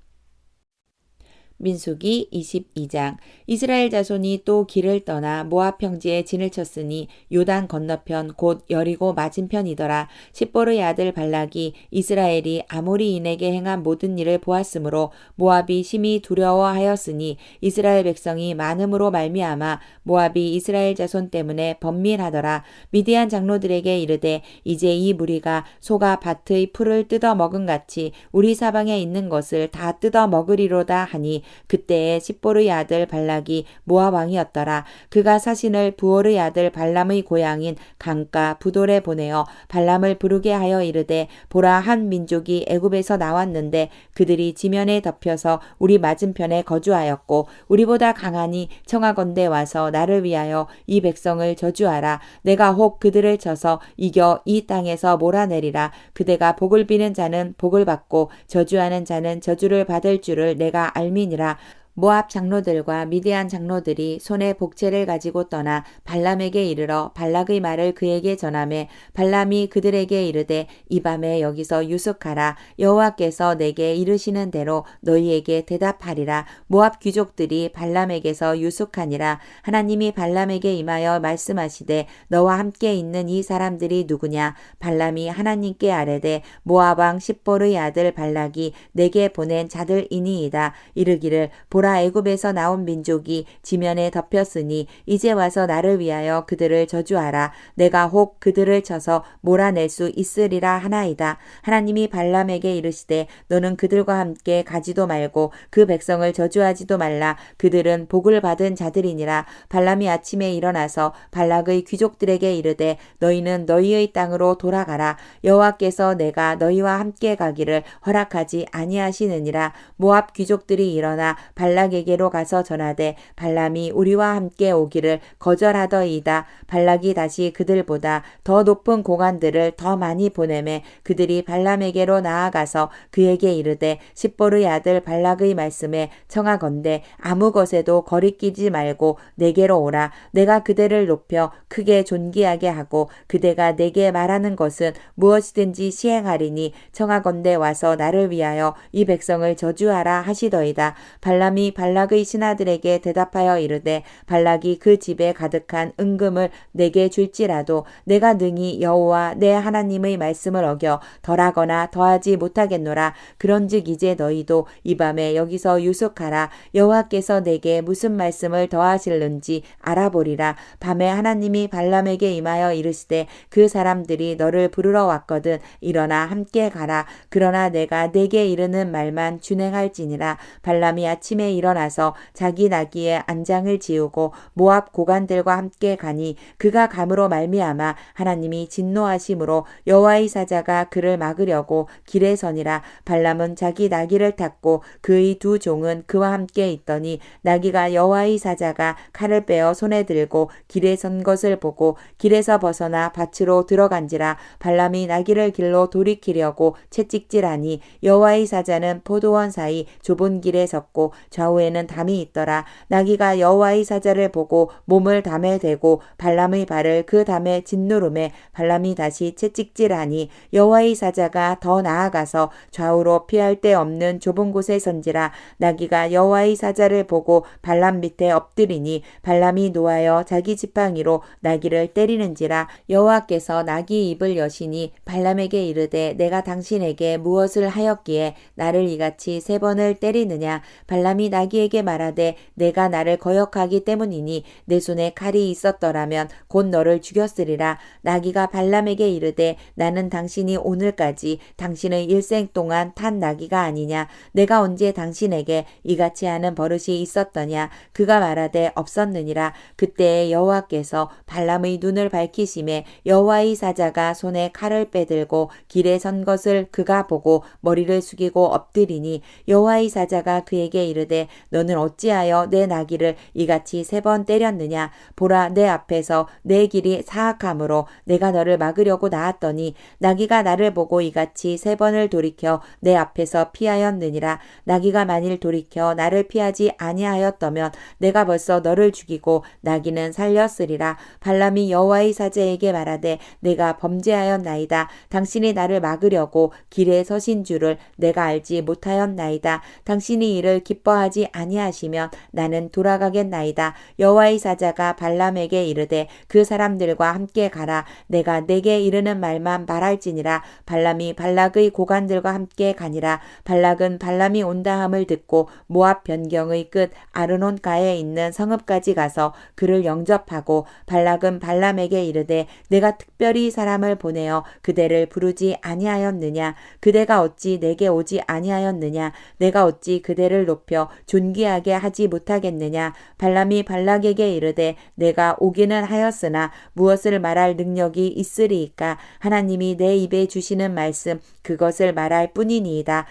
민수기 22장. 이스라엘 자손이 또 길을 떠나 모압 평지에 진을 쳤으니 요단 건너편 곧 여리고 맞은편이더라. 십볼의 아들 발락이 이스라엘이 아모리인에게 행한 모든 일을 보았으므로 모압이 심히 두려워하였으니 이스라엘 백성이 많음으로 말미암아 모압이 이스라엘 자손 때문에 번민하더라. 미디안 장로들에게 이르되 이제 이 무리가 소가 밭의 풀을 뜯어 먹은 같이 우리 사방에 있는 것을 다 뜯어 먹으리로다 하니 그때에 십볼의 아들 발락이 모압 왕이었더라. 그가 사신을 부올의 아들 발람의 고향인 강가 부돌에 보내어 발람을 부르게 하여 이르되 보라 한 민족이 애굽에서 나왔는데 그들이 지면에 덮여서 우리 맞은편에 거주하였고 우리보다 강하니 청하건대 와서 나를 위하여 이 백성을 저주하라. 내가 혹 그들을 쳐서 이겨 이 땅에서 몰아내리라. 그대가 복을 비는 자는 복을 받고 저주하는 자는 저주를 받을 줄을 내가 알미니라. 모압 장로들과 미디안 장로들이 손에 복채를 가지고 떠나 발람에게 이르러 발락의 말을 그에게 전하매 발람이 그들에게 이르되 이 밤에 여기서 유숙하라. 여호와께서 내게 이르시는 대로 너희에게 대답하리라. 모압 귀족들이 발람에게서 유숙하니라. 하나님이 발람에게 임하여 말씀하시되 너와 함께 있는 이 사람들이 누구냐. 발람이 하나님께 아뢰되 모압 왕 십볼의 아들 발락이 내게 보낸 자들이니이다. 이르기를 보라 애굽에서 나온 민족이 지면에 덮였으니 이제 와서 나를 위하여 그들을 저주하라. 내가 혹 그들을 쳐서 몰아낼 수 있으리라 하나이다. 하나님이 발람에게 이르시되 너는 그들과 함께 가지도 말고 그 백성을 저주하지도 말라. 그들은 복을 받은 자들이니라. 발람이 아침에 일어나서 발락의 귀족들에게 이르되 너희는 너희의 땅으로 돌아가라. 여호와께서 내가 너희와 함께 가기를 허락하지 아니하시느니라. 모압 귀족들이 일어나 발람 발락에게로 가서 전하되 발람이 우리와 함께 오기를 거절하더이다. 발락이 다시 그들보다 더 높은 고관들을 더 많이 보내매 그들이 발람에게로 나아가서 그에게 이르되 십보르의 아들 발락의 말씀에 청하건대 아무 것에도 거리끼지 말고 내게로 오라. 내가 그대를 높여 크게 존귀하게 하고 그대가 내게 말하는 것은 무엇이든지 시행하리니 청하건대 와서 나를 위하여 이 백성을 저주하라 하시더이다. 발람이 발락의 신하들에게 대답하여 이르되 발락이 그 집에 가득한 은금을 내게 줄지라도 내가 능히 여호와 내 하나님의 말씀을 어겨 덜하거나 더하지 못하겠노라. 그런즉 이제 너희도 이 밤에 여기서 유숙하라. 여호와께서 내게 무슨 말씀을 더하실는지 알아보리라. 밤에 하나님이 발람에게 임하여 이르시되 그 사람들이 너를 부르러 왔거든 일어나 함께 가라. 그러나 내가 내게 이르는 말만 준행할지니라. 발람이 아침에 일어나서 자기 나귀의 안장을 지우고 모압 고관들과 함께 가니 그가 감으로 말미암아 하나님이 진노하심으로 여호와의 사자가 그를 막으려고 길에 서니라. 발람은 자기 나귀를 탔고 그의 두 종은 그와 함께 있더니 나귀가 여호와의 사자가 칼을 빼어 손에 들고 길에 선 것을 보고 길에서 벗어나 밭으로 들어간지라. 발람이 나귀를 길로 돌이키려고 채찍질하니 여호와의 사자는 포도원 사이 좁은 길에 섰고 좌우에는 담이 있더라. 나귀가 여호와의 사자를 보고 몸을 담에 대고 발람의 발을 그 담에 짓누름에 발람이 다시 채찍질하니 여호와의 사자가 더 나아가서 좌우로 피할 데 없는 좁은 곳에 선지라. 나귀가 여호와의 사자를 보고 발람 밑에 엎드리니 발람이 노하여 자기 지팡이로 나귀를 때리는지라. 여호와께서 나귀 입을 여시니 발람에게 이르되 내가 당신에게 무엇을 하였기에 나를 이같이 3번을 때리느냐. 발람이 나귀에게 말하되 내가 나를 거역하기 때문이니 내 손에 칼이 있었더라면 곧 너를 죽였으리라. 나귀가 발람에게 이르되 나는 당신이 오늘까지 당신의 일생 동안 탄 나귀가 아니냐. 내가 언제 당신에게 이같이 하는 버릇이 있었더냐. 그가 말하되 없었느니라. 그때에 여호와께서 발람의 눈을 밝히심에 여호와의 사자가 손에 칼을 빼들고 길에 선 것을 그가 보고 머리를 숙이고 엎드리니 여호와의 사자가 그에게 이르되 너는 어찌하여 내 나귀를 이같이 3번 때렸느냐. 보라 내 앞에서 내 길이 사악함으로 내가 너를 막으려고 나왔더니 나귀가 나를 보고 이같이 3번을 돌이켜 내 앞에서 피하였느니라. 나귀가 만일 돌이켜 나를 피하지 아니하였더면 내가 벌써 너를 죽이고 나귀는 살렸으리라. 발람이 여호와의 사자에게 말하되 내가 범죄하였나이다. 당신이 나를 막으려고 길에 서신 줄을 내가 알지 못하였나이다. 당신이 이를 기뻐하지 아니하시면 나는 돌아가겠나이다. 여호와의 사자가 발람에게 이르되 그 사람들과 함께 가라. 내가 내게 이르는 말만 말할지니라. 발람이 발락의 고관들과 함께 가니라. 발락은 발람이 온다함을 듣고 모압 변경의 끝 아르논가에 있는 성읍까지 가서 그를 영접하고 발락은 발람에게 이르되 내가 특별히 사람을 보내어 그대를 부르지 아니하였느냐. 그대가 어찌 내게 오지 아니하였느냐. 내가 어찌 그대를 높여 존귀하게 하지 못하겠느냐. 발람이 발락에게 이르되 내가 오기는 하였으나 무엇을 말할 능력이 있으리이까. 하나님이 내 입에 주시는 말씀 그것을 말할 뿐이니이다.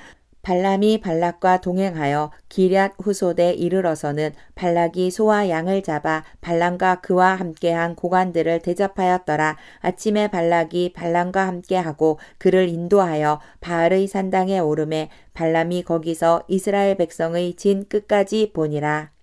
발람이 발락과 동행하여 기럇 후솥에 이르러서는 발락이 소와 양을 잡아 발람과 그와 함께한 고관들을 대접하였더라. 아침에 발락이 발람과 함께하고 그를 인도하여 바알의 산당에 오르매 발람이 거기서 이스라엘 백성의 진 끝까지 보니라.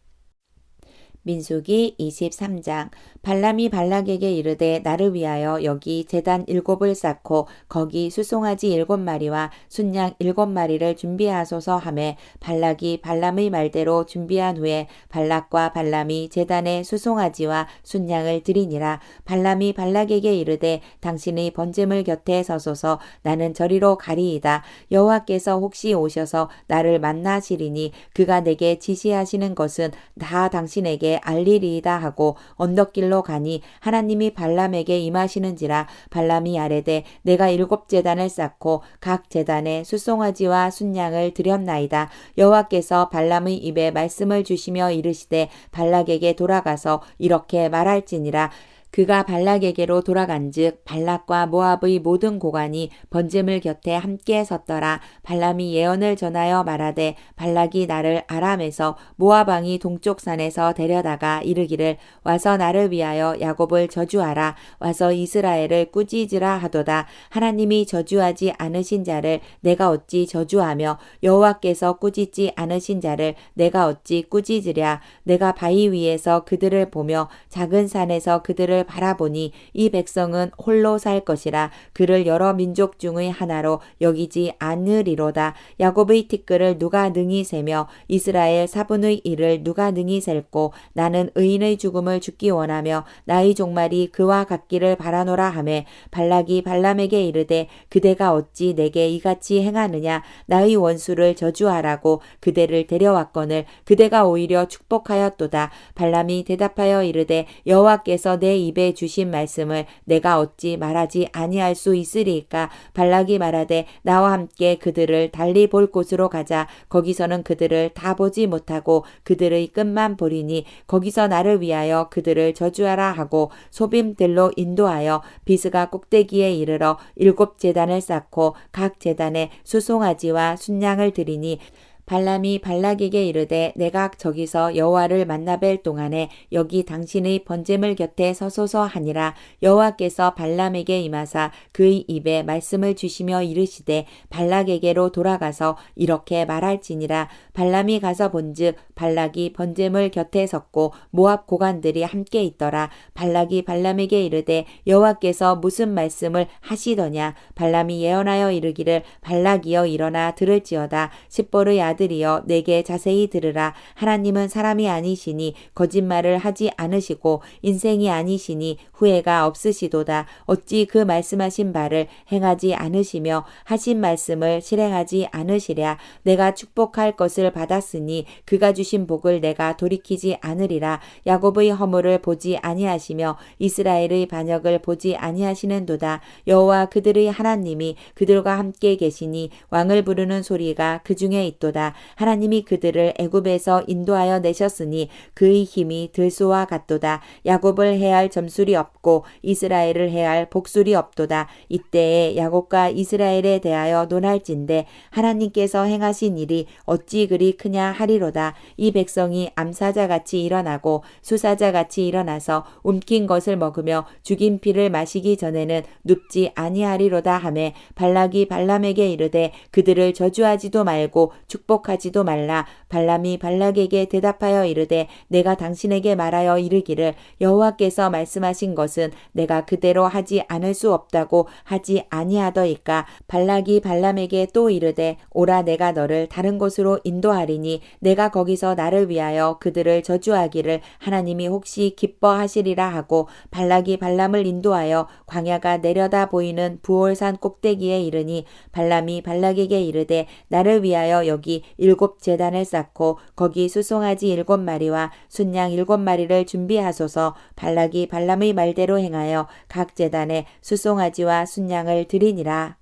민수기 23장. 발람이 발락에게 이르되 나를 위하여 여기 제단 7을 쌓고 거기 수송아지 7마리와 순양 7마리를 준비하소서 하매 발락이 발람의 말대로 준비한 후에 발락과 발람이 제단에 수송아지와 순양을 드리니라. 발람이 발락에게 이르되 당신의 번제물 곁에 서소서. 나는 저리로 가리이다. 여호와께서 혹시 오셔서 나를 만나시리니 그가 내게 지시하시는 것은 다 당신에게 알리리이다 하고 언덕길로 가니 하나님이 발람에게 임하시는지라. 발람이 아뢰되 내가 7제단을 쌓고 각 제단에 수송아지와 순양을 드렸나이다. 여호와께서 발람의 입에 말씀을 주시며 이르시되 발락에게 돌아가서 이렇게 말할지니라. 그가 발락에게로 돌아간즉 발락과 모압의 모든 고관이 번제물 곁에 함께 섰더라. 발람이 예언을 전하여 말하되 발락이 나를 아람에서 모압 왕이 동쪽 산에서 데려다가 이르기를 와서 나를 위하여 야곱을 저주하라. 와서 이스라엘을 꾸짖으라 하도다. 하나님이 저주하지 않으신 자를 내가 어찌 저주하며 여호와께서 꾸짖지 않으신 자를 내가 어찌 꾸짖으랴. 내가 바위 위에서 그들을 보며 작은 산에서 그들을 바라보니 이 백성은 홀로 살 것이라. 그를 여러 민족 중의 하나로 여기지 않으리로다. 야곱의 티끌을 누가 능히 세며 이스라엘 4분의 1을 누가 능히 셀고 나는 의인의 죽음을 죽기 원하며 나의 종말이 그와 같기를 바라노라 하매 발락이 발람에게 이르되 그대가 어찌 내게 이같이 행하느냐. 나의 원수를 저주하라고 그대를 데려왔거늘 그대가 오히려 축복하였도다. 발람이 대답하여 이르되 여호와께서 내 입에 주신 말씀을 내가 어찌 말하지 아니할 수 있으리이까. 발락이 말하되 나와 함께 그들을 달리 볼 곳으로 가자. 거기서는 그들을 다 보지 못하고 그들의 끝만 보리니 거기서 나를 위하여 그들을 저주하라 하고 소빔들로 인도하여 비스가 꼭대기에 이르러 7 제단을 쌓고 각 제단에 수송아지와 순양을 드리니 발람이 발락에게 이르되 내가 저기서 여호와를 만나뵐 동안에 여기 당신의 번제물 곁에 서소서 하니라. 여호와께서 발람에게 임하사 그의 입에 말씀을 주시며 이르시되 발락에게로 돌아가서 이렇게 말할지니라. 발람이 가서 본즉 발락이 번제물 곁에 섰고 모압 고관들이 함께 있더라. 발락이 발람에게 이르되 여호와께서 무슨 말씀을 하시더냐. 발람이 예언하여 이르기를 발락이여 일어나 들을지어다. 십볼의 아들이여 내게 자세히 들으라. 하나님은 사람이 아니시니 거짓말을 하지 않으시고 인생이 아니시니 후회가 없으시도다. 어찌 그 말씀하신 바를 행하지 않으시며 하신 말씀을 실행하지 않으시랴. 내가 축복할 것을 받았으니 그가 주신 복을 내가 돌이키지 않으리라. 야곱의 허물을 보지 아니하시며 이스라엘의 반역을 보지 아니하시는도다. 여호와 그들의 하나님이 그들과 함께 계시니 왕을 부르는 소리가 그 중에 있도다. 하나님이 그들을 애굽에서 인도하여 내셨으니 그의 힘이 들소와 같도다. 야곱을 해할 점술이 없고 이스라엘을 해할 복술이 없도다. 이때에 야곱과 이스라엘에 대하여 논할진대 하나님께서 행하신 일이 어찌 그리 크냐 하리로다. 이 백성이 암사자같이 일어나고 수사자같이 일어나서 움킨 것을 먹으며 죽인 피를 마시기 전에는 눕지 아니하리로다 하매 발락이 발람에게 이르되 그들을 저주하지도 말고 축복하지도 말라. 발람이 발락에게 대답하여 이르되 내가 당신에게 말하여 이르기를 여호와께서 말씀하신 것은 내가 그대로 하지 않을 수 없다고 하지 아니하더이까. 발락이 발람에게 또 이르되 오라 내가 너를 다른 곳으로 인도하리니 내가 거기서 나를 위하여 그들을 저주하기를 하나님이 혹시 기뻐하시리라 하고 발락이 발람을 인도하여 광야가 내려다 보이는 부올산 꼭대기에 이르니 발람이 발락에게 이르되 나를 위하여 여기 7 제단을 쌓고 거기 수송아지 7마리와 순양 7마리를 준비하소서. 발락이 발람의 말대로 행하여 각 제단에 수송아지와 순양을 드리니라.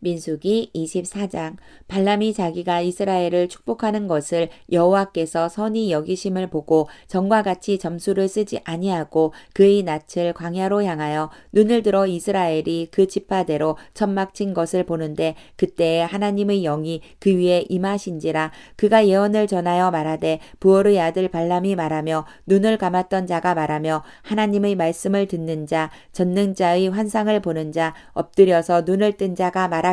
민수기 24장. 발람이 자기가 이스라엘을 축복하는 것을 여호와께서 선히 여기심을 보고 전과 같이 점수를 쓰지 아니하고 그의 낯을 광야로 향하여 눈을 들어 이스라엘이 그 지파대로 천막 친 것을 보는데 그때에 하나님의 영이 그 위에 임하신지라. 그가 예언을 전하여 말하되 부올의 아들 발람이 말하며 눈을 감았던 자가 말하며 하나님의 말씀을 듣는 자 전능자의 환상을 보는 자 엎드려서 눈을 뜬 자가 말하기를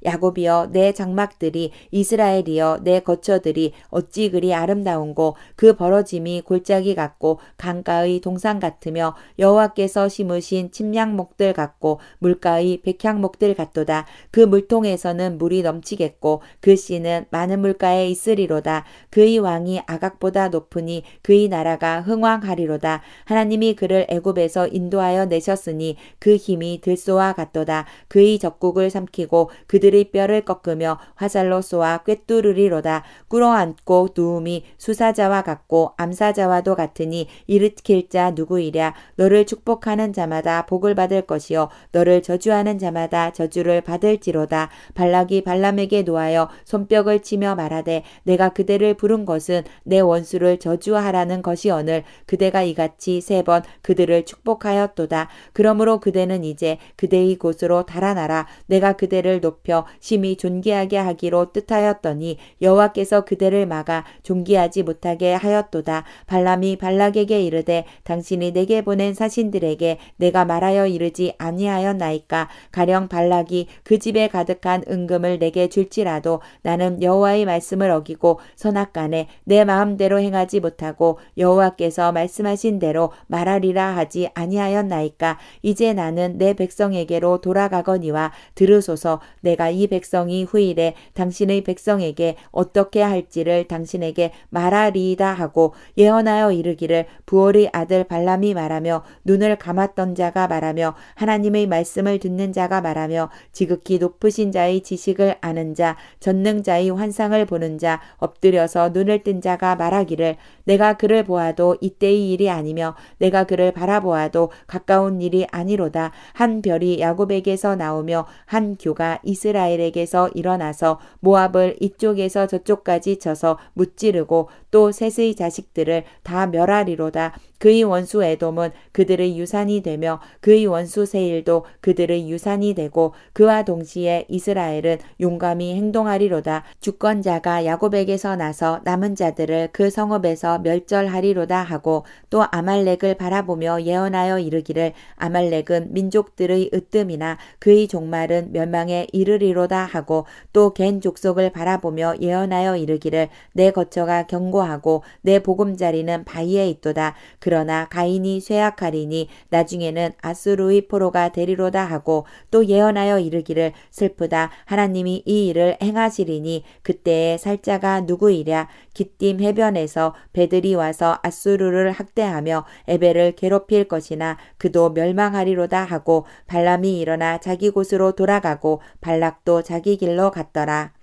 야곱이여 내 장막들이 이스라엘이여 내 거처들이 어찌 그리 아름다운고 그 벌어짐이 골짜기 같고 강가의 동산 같으며 여호와께서 심으신 침량목들 같고 물가의 백향목들 같도다. 그 물통에서는 물이 넘치겠고 그 씨는 많은 물가에 있으리로다. 그의 왕이 아각보다 높으니 그의 나라가 흥왕하리로다. 하나님이 그를 애굽에서 인도하여 내셨으니 그 힘이 들소와 같도다. 그의 적국을 삼키고 찢고 그들의 뼈를 꺾으며 화살로 쏘아 꿰뚫으리로다. 꿇어앉고 누움이 수사자와 같고 암사자와도 같으니 일으킬 자 누구이랴. 너를 축복하는 자마다 복을 받을 것이요 너를 저주하는 자마다 저주를 받을지로다. 발락이 발람에게 노하여 손뼉을 치며 말하되 내가 그대를 부른 것은 내 원수를 저주하라는 것이오늘 그대가 이같이 3번 그들을 축복하였도다. 그러므로 그대는 이제 그대의 곳으로 달아나라. 내가 그대를 높여 심히 존귀하게 하기로 뜻하였더니 여호와께서 그대를 막아 존귀하지 못하게 하였도다. 발람이 발락에게 이르되 당신이 내게 보낸 사신들에게 내가 말하여 이르지 아니하였나이까. 가령 발락이 그 집에 가득한 은금을 내게 줄지라도 나는 여호와의 말씀을 어기고 선악간에 내 마음대로 행하지 못하고 여호와께서 말씀하신 대로 말하리라 하지 아니하였나이까. 이제 나는 내 백성에게로 돌아가거니와 들으소서. 내가 이 백성이 후일에 당신의 백성에게 어떻게 할지를 당신에게 말하리이다 하고 예언하여 이르기를 부올의 아들 발람이 말하며 눈을 감았던 자가 말하며 하나님의 말씀을 듣는 자가 말하며 지극히 높으신 자의 지식을 아는 자 전능자의 환상을 보는 자 엎드려서 눈을 뜬 자가 말하기를 내가 그를 보아도 이때의 일이 아니며 내가 그를 바라보아도 가까운 일이 아니로다. 한 별이 야곱에게서 나오며 한 교가 이스라엘에게서 일어나서 모압을 이쪽에서 저쪽까지 쳐서 무찌르고 또 셋의 자식들을 다 멸하리로다. 그의 원수 에돔은 그들의 유산이 되며 그의 원수 세일도 그들의 유산이 되고 그와 동시에 이스라엘은 용감히 행동하리로다. 주권자가 야곱에게서 나서 남은 자들을 그 성읍에서 멸절하리로다 하고 또 아말렉을 바라보며 예언하여 이르기를 아말렉은 민족들의 으뜸이나 그의 종말은 멸망에 이르리로다 하고 또 겐 족속을 바라보며 예언하여 이르기를 내 거처가 견고하고 내 보금자리는 바위에 있도다. 그러나 가인이 쇠약하리니 나중에는 아수르의 포로가 되리로다 하고 또 예언하여 이르기를 슬프다. 하나님이 이 일을 행하시리니 그때에 살자가 누구이랴. 기띔 해변에서 배들이 와서 아수르를 학대하며 에벨을 괴롭힐 것이나 그도 멸망하리로다 하고 발람이 일어나 자기 곳으로 돌아가고 발락도 자기 길로 갔더라.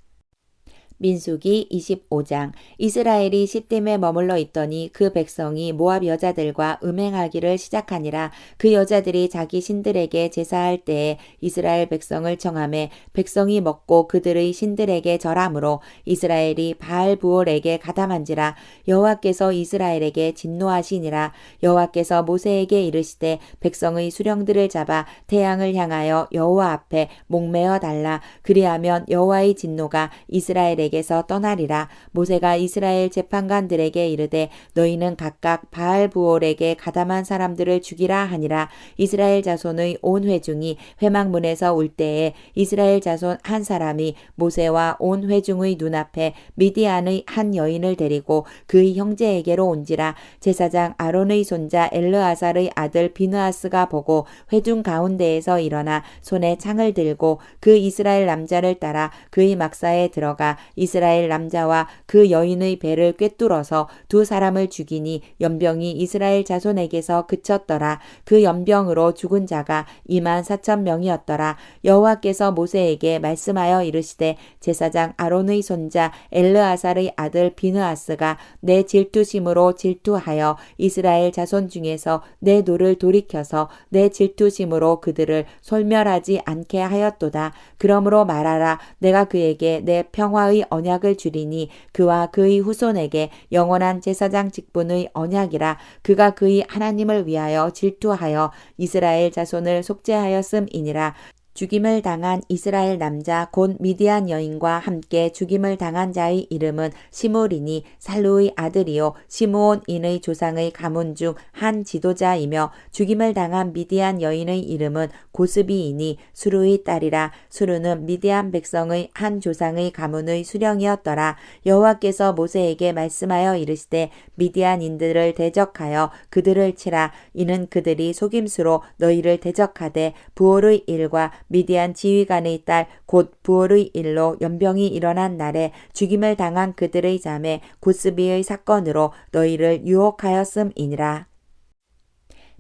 민수기 25장. 이스라엘이 시딤에 머물러 있더니 그 백성이 모압 여자들과 음행하기를 시작하니라. 그 여자들이 자기 신들에게 제사할 때에 이스라엘 백성을 청하매 백성이 먹고 그들의 신들에게 절함으로 이스라엘이 바알 부올에게 가담한지라. 여호와께서 이스라엘에게 진노하시니라. 여호와께서 모세에게 이르시되 백성의 수령들을 잡아 태양을 향하여 여호와 앞에 목매어 달라. 그리하면 여호와의 진노가 이스라엘에게 에게서 떠나리라. 모세가 이스라엘 재판관들에게 이르되 너희는 각각 바알 부올에게 가담한 사람들을 죽이라 하니라. 이스라엘 자손의 온 회중이 회막문에서 울 때에 이스라엘 자손 한 사람이 모세와 온 회중의 눈앞에 미디안의 한 여인을 데리고 그의 형제에게로 온지라. 제사장 아론의 손자 엘르아살의 아들 비느하스가 보고 회중 가운데에서 일어나 손에 창을 들고 그 이스라엘 남자를 따라 그의 막사에 들어가 이스라엘 남자와 그 여인의 배를 꿰뚫어서 2사람을 죽이니 연병이 이스라엘 자손에게서 그쳤더라. 그 연병으로 죽은 자가 24,000명이었더라. 여호와께서 모세에게 말씀하여 이르시되 제사장 아론의 손자 엘르아살의 아들 비느하스가 내 질투심으로 질투하여 이스라엘 자손 중에서 내 노를 돌이켜서 내 질투심으로 그들을 솔멸하지 않게 하였도다. 그러므로 말하라. 내가 그에게 내 평화의 언약을 주리니 그와 그의 후손에게 영원한 제사장 직분의 언약이라. 그가 그의 하나님을 위하여 질투하여 이스라엘 자손을 속죄하였음이니라. 죽임을 당한 이스라엘 남자 곧 미디안 여인과 함께 죽임을 당한 자의 이름은 시므리니 살루의 아들이요 시므온 인의 조상의 가문 중 한 지도자이며 죽임을 당한 미디안 여인의 이름은 고스비이니 수루의 딸이라. 수루는 미디안 백성의 한 조상의 가문의 수령이었더라. 여호와께서 모세에게 말씀하여 이르시되 미디안인들을 대적하여 그들을 치라. 이는 그들이 속임수로 너희를 대적하되 부올의 일과 미디안 지휘관의 딸 곧 부올의 일로 연병이 일어난 날에 죽임을 당한 그들의 자매 고스비의 사건으로 너희를 유혹하였음이니라.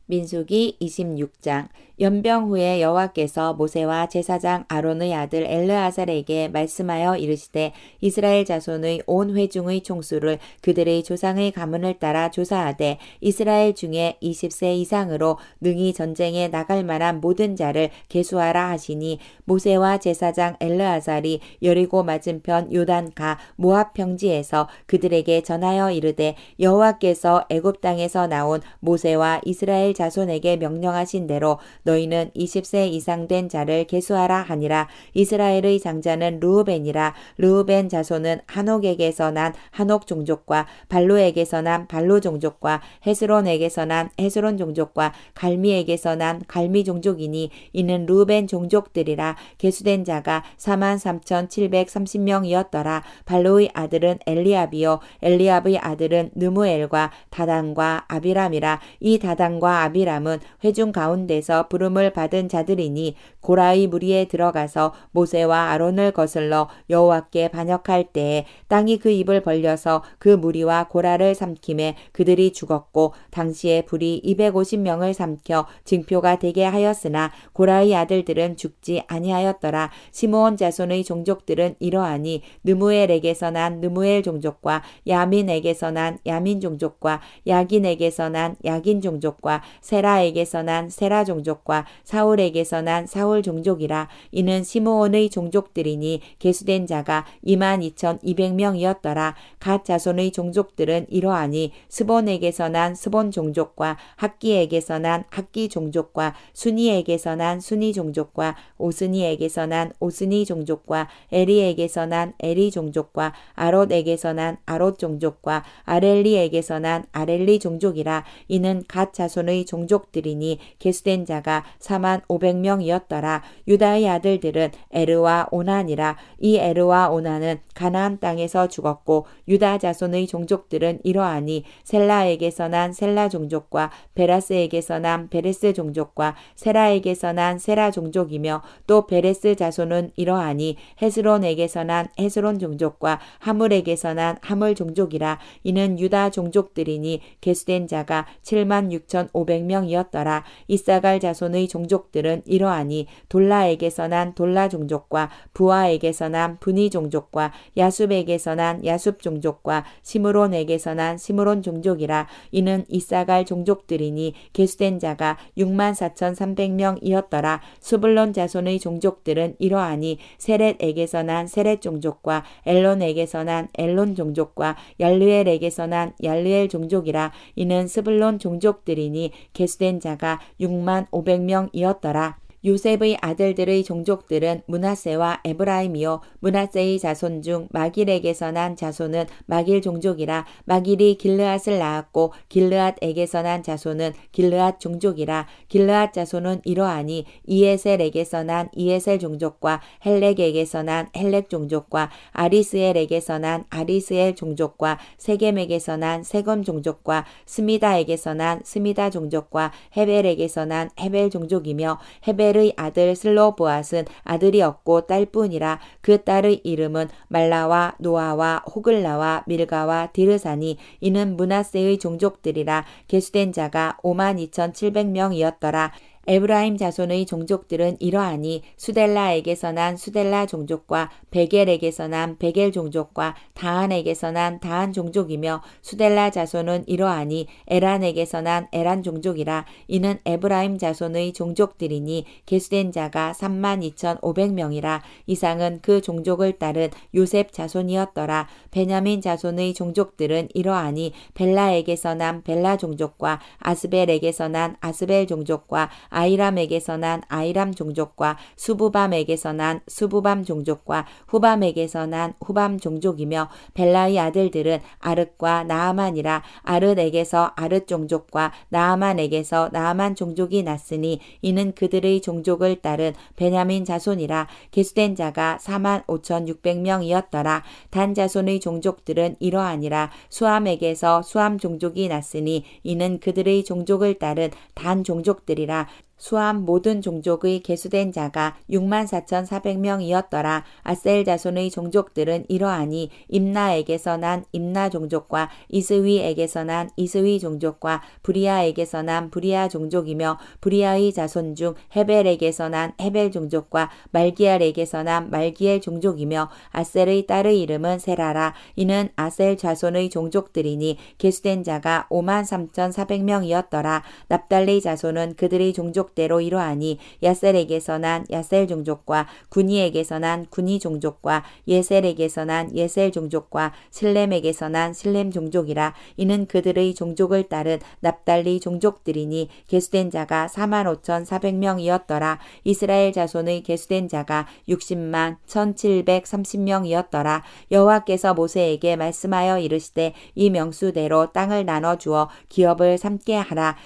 민수기 26장. 연병 후에 여호와께서 모세와 제사장 아론의 아들 엘르아살에게 말씀하여 이르시되 이스라엘 자손의 온 회중의 총수를 그들의 조상의 가문을 따라 조사하되 이스라엘 중에 20세 이상으로 능히 전쟁에 나갈 만한 모든 자를 계수하라 하시니 모세와 제사장 엘르아살이 여리고 맞은편 요단가 모압 평지에서 그들에게 전하여 이르되 여호와께서 애굽 땅에서 나온 모세와 이스라엘 자손에게 명령하신 대로 너희는 20세 이상 된 자를 계수하라 하니라. 이스라엘의 장자는 르우벤이라. 르우벤 자손은 한옥에게서 난 한옥 종족과 발로에게서 난 발로 종족과 헤스론에게서 난 헤스론 종족과 갈미에게서 난 갈미 종족이니 이는 르우벤 종족들이라. 계수된 자가 43,730명이었더라. 발로의 아들은 엘리압이요 엘리압의 아들은 느무엘과 다단과 아비람이라. 이 다단과 아비람은 회중 가운데서 부름을 받은 자들이니 고라의 무리에 들어가서 모세와 아론을 거슬러 여호와께 반역할 때에 땅이 그 입을 벌려서 그 무리와 고라를 삼킴에 그들이 죽었고 당시에 불이 250명을 삼켜 징표가 되게 하였으나 고라의 아들들은 죽지 아니하였더라. 시므온 자손의 종족들은 이러하니 느무엘에게서 난 느무엘 종족과 야민에게서 난 야민 종족과 야긴에게서 난 야긴 종족과 세라에게서 난 세라 종족과 사울에게서 난 사울 종족이라. 이는 시므온의 종족들이니 계수된 자가 22,200명이었더라. 갓 자손의 종족들은 이러하니 스본에게서 난 스본 종족과 학기에게서 난 학기 종족과 순이에게서 난 순이 종족과 오스니에게서 난 오스니 종족과 에리에게서 난 에리 종족과 아롯에게서 난 아롯 종족과 아렐리에게서 난 아렐리 종족이라. 이는 갓 자손의 종족들이니 계수된 자가 45,000명이었더라. 유다의 아들들은 에르와 오난이라. 이 에르와 오난은 가나안 땅에서 죽었고 유다 자손의 종족들은 이러하니 셀라에게서 난 셀라 종족과 베라스에게서 난 베레스 종족과 세라에게서 난 세라 종족이며 또 베레스 자손은 이러하니 헤스론에게서 난 헤스론 종족과 하물에게서 난 하물 종족이라. 이는 유다 종족들이니 계수된 자가 76,500명이었더라. 이사갈 자손의 종족들은 이러하니 돌라에게서 난 돌라 종족과 부하에게서 난 분이 종족과 야숲에게서 난 야숲 종족과 시므론에게서 난 시므론 종족이라. 이는 이사갈 종족들이니 계수된 자가 64,300명이었더라. 수불론 자손의 종족들은 이러하니 세렛에게서 난 세렛 종족과 엘론에게서 난 엘론 종족과 얄르엘에게서 난 얄르엘 종족이라. 이는 스불론 종족들이니 계수된 자가 65,000명이었더라. 요셉의 아들들의 종족들은 므낫세와 에브라임이요 므낫세의 자손 중 마길에게서 난 자손은 마길 종족이라. 마길이 길르앗을 낳았고 길르앗에게서 난 자손은 길르앗 종족이라. 길르앗 자손은 이러하니 이에셀에게서 난 이에셀 종족과 헬렉에게서 난 헬렉 종족과 아리스엘에게서 난 아리스엘 종족과 세겜에게서 난 세겜 종족과 스미다에게서 난 스미다 종족과 헤벨에게서 난 헤벨 종족이며 헤벨의 아들 슬로보앗은 아들이 없고 딸뿐이라. 그 딸의 이름은 말라와 노아와 호글라와 밀가와 디르사니. 이는 므낫세의 종족들이라. 계수된 자가 52,700명이었더라. 에브라임 자손의 종족들은 이러하니 수델라에게서 난 수델라 종족과 베겔에게서 난 베겔 종족과 다한에게서 난 다한 종족이며 수델라 자손은 이러하니 에란에게서 난 에란 종족이라. 이는 에브라임 자손의 종족들이니 계수된 자가 32,500명이라. 이상은 그 종족을 따른 요셉 자손이었더라. 베냐민 자손의 종족들은 이러하니 벨라에게서 난 벨라 종족과 아스벨에게서 난 아스벨 종족과 아이람에게서 난 아이람 종족과 수부밤에게서 난 수부밤 종족과 후밤에게서 난 후밤 종족이며 벨라의 아들들은 아릇과 나아만이라. 아릇에게서 아릇 종족과 나아만에게서 나아만 종족이 났으니 이는 그들의 종족을 따른 베냐민 자손이라. 계수된 자가 45,600명이었더라. 단 자손의 종족들은 이러하니라. 수함에게서 수함 종족이 났으니 이는 그들의 종족을 따른 단 종족들이라. 수함 모든 종족의 계수된 자가 64,400명이었더라. 아셀 자손의 종족들은 이러하니 임나에게서 난 임나 종족과 이스위에게서 난 이스위 종족과 브리아에게서 난 브리아 종족이며 브리아의 자손 중 헤벨에게서 난 헤벨 종족과 말기엘에게서 난 말기엘 종족이며 아셀의 딸의 이름은 세라라. 이는 아셀 자손의 종족들이니 계수된 자가 53,400명이었더라. 납달리 자손은 그들의 종족대로 이러하니 야셀에게서 난 야셀 종족과 구니에게서 난 구니 종족과 예셀에게서 난 예셀 종족과 실렘에게서 난 실렘 종족이라. 이는 그들의 종족을 따른 납달리 종족들이니 계수된 자가 45,400명이었더라. 이스라엘 자손의 계수된 자가 60만 1,730명이었더라. 여호와께서 모세에게 말씀하여 이르시되 이 명수대로 땅을 나눠 주어 기업을 삼게 하라.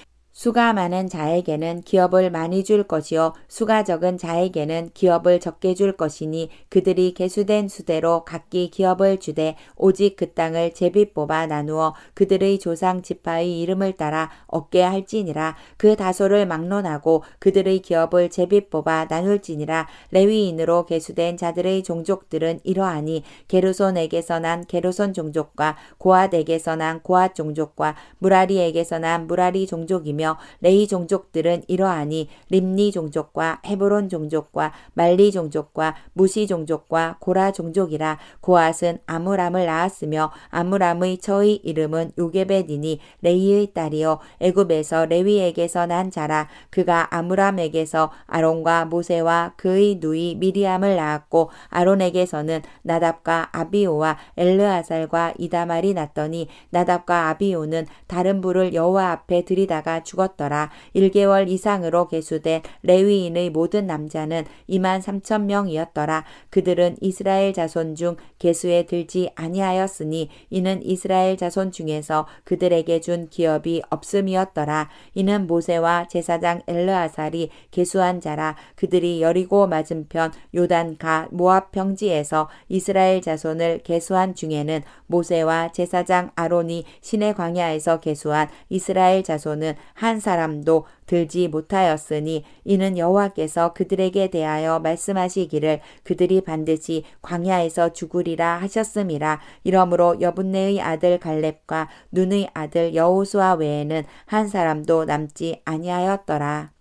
수가 많은 자에게는 기업을 많이 줄 것이요 수가 적은 자에게는 기업을 적게 줄 것이니 그들이 계수된 수대로 각기 기업을 주되 오직 그 땅을 제비 뽑아 나누어 그들의 조상 지파의 이름을 따라 얻게 할지니라. 그 다소를 막론하고 그들의 기업을 제비 뽑아 나눌지니라. 레위인으로 계수된 자들의 종족들은 이러하니 게르손에게서 난 게르손 종족과 고앗에게서 난 고앗 종족과 무라리에게서 난 무라리 종족이며 레위 종족들은 이러하니 림니 종족과 헤브론 종족과 말리 종족과 무시 종족과 고라 종족이라. 고앗은 아므람을 낳았으며 아므람의 처의 이름은 요게벳이니 레이의 딸이요 애굽에서 레위에게서 난 자라. 그가 아므람에게서 아론과 모세와 그의 누이 미리암을 낳았고 아론에게서는 나답과 아비오와 엘르아살과 이다말이 났더니 나답과 아비오는 다른 불을 여호와 앞에 들이다가 죽었더라. 1개월 이상으로 계수된 레위인의 모든 남자는 23,000명이었더라. 그들은 이스라엘 자손 중 계수에 들지 아니하였으니 이는 이스라엘 자손 중에서 그들에게 준 기업이 없음이었더라. 이는 모세와 제사장 엘르아살이 계수한 자라. 그들이 여리고 맞은편 요단가 모압 평지에서 이스라엘 자손을 계수한 중에는 모세와 제사장 아론이 시내 광야에서 계수한 이스라엘 자손은 한 사람도 들지 못하였으니 이는 여호와께서 그들에게 대하여 말씀하시기를 그들이 반드시 광야에서 죽으리라 하셨음이라. 이러므로 여분네의 아들 갈렙과 눈의 아들 여호수아 외에는 한 사람도 남지 아니하였더라.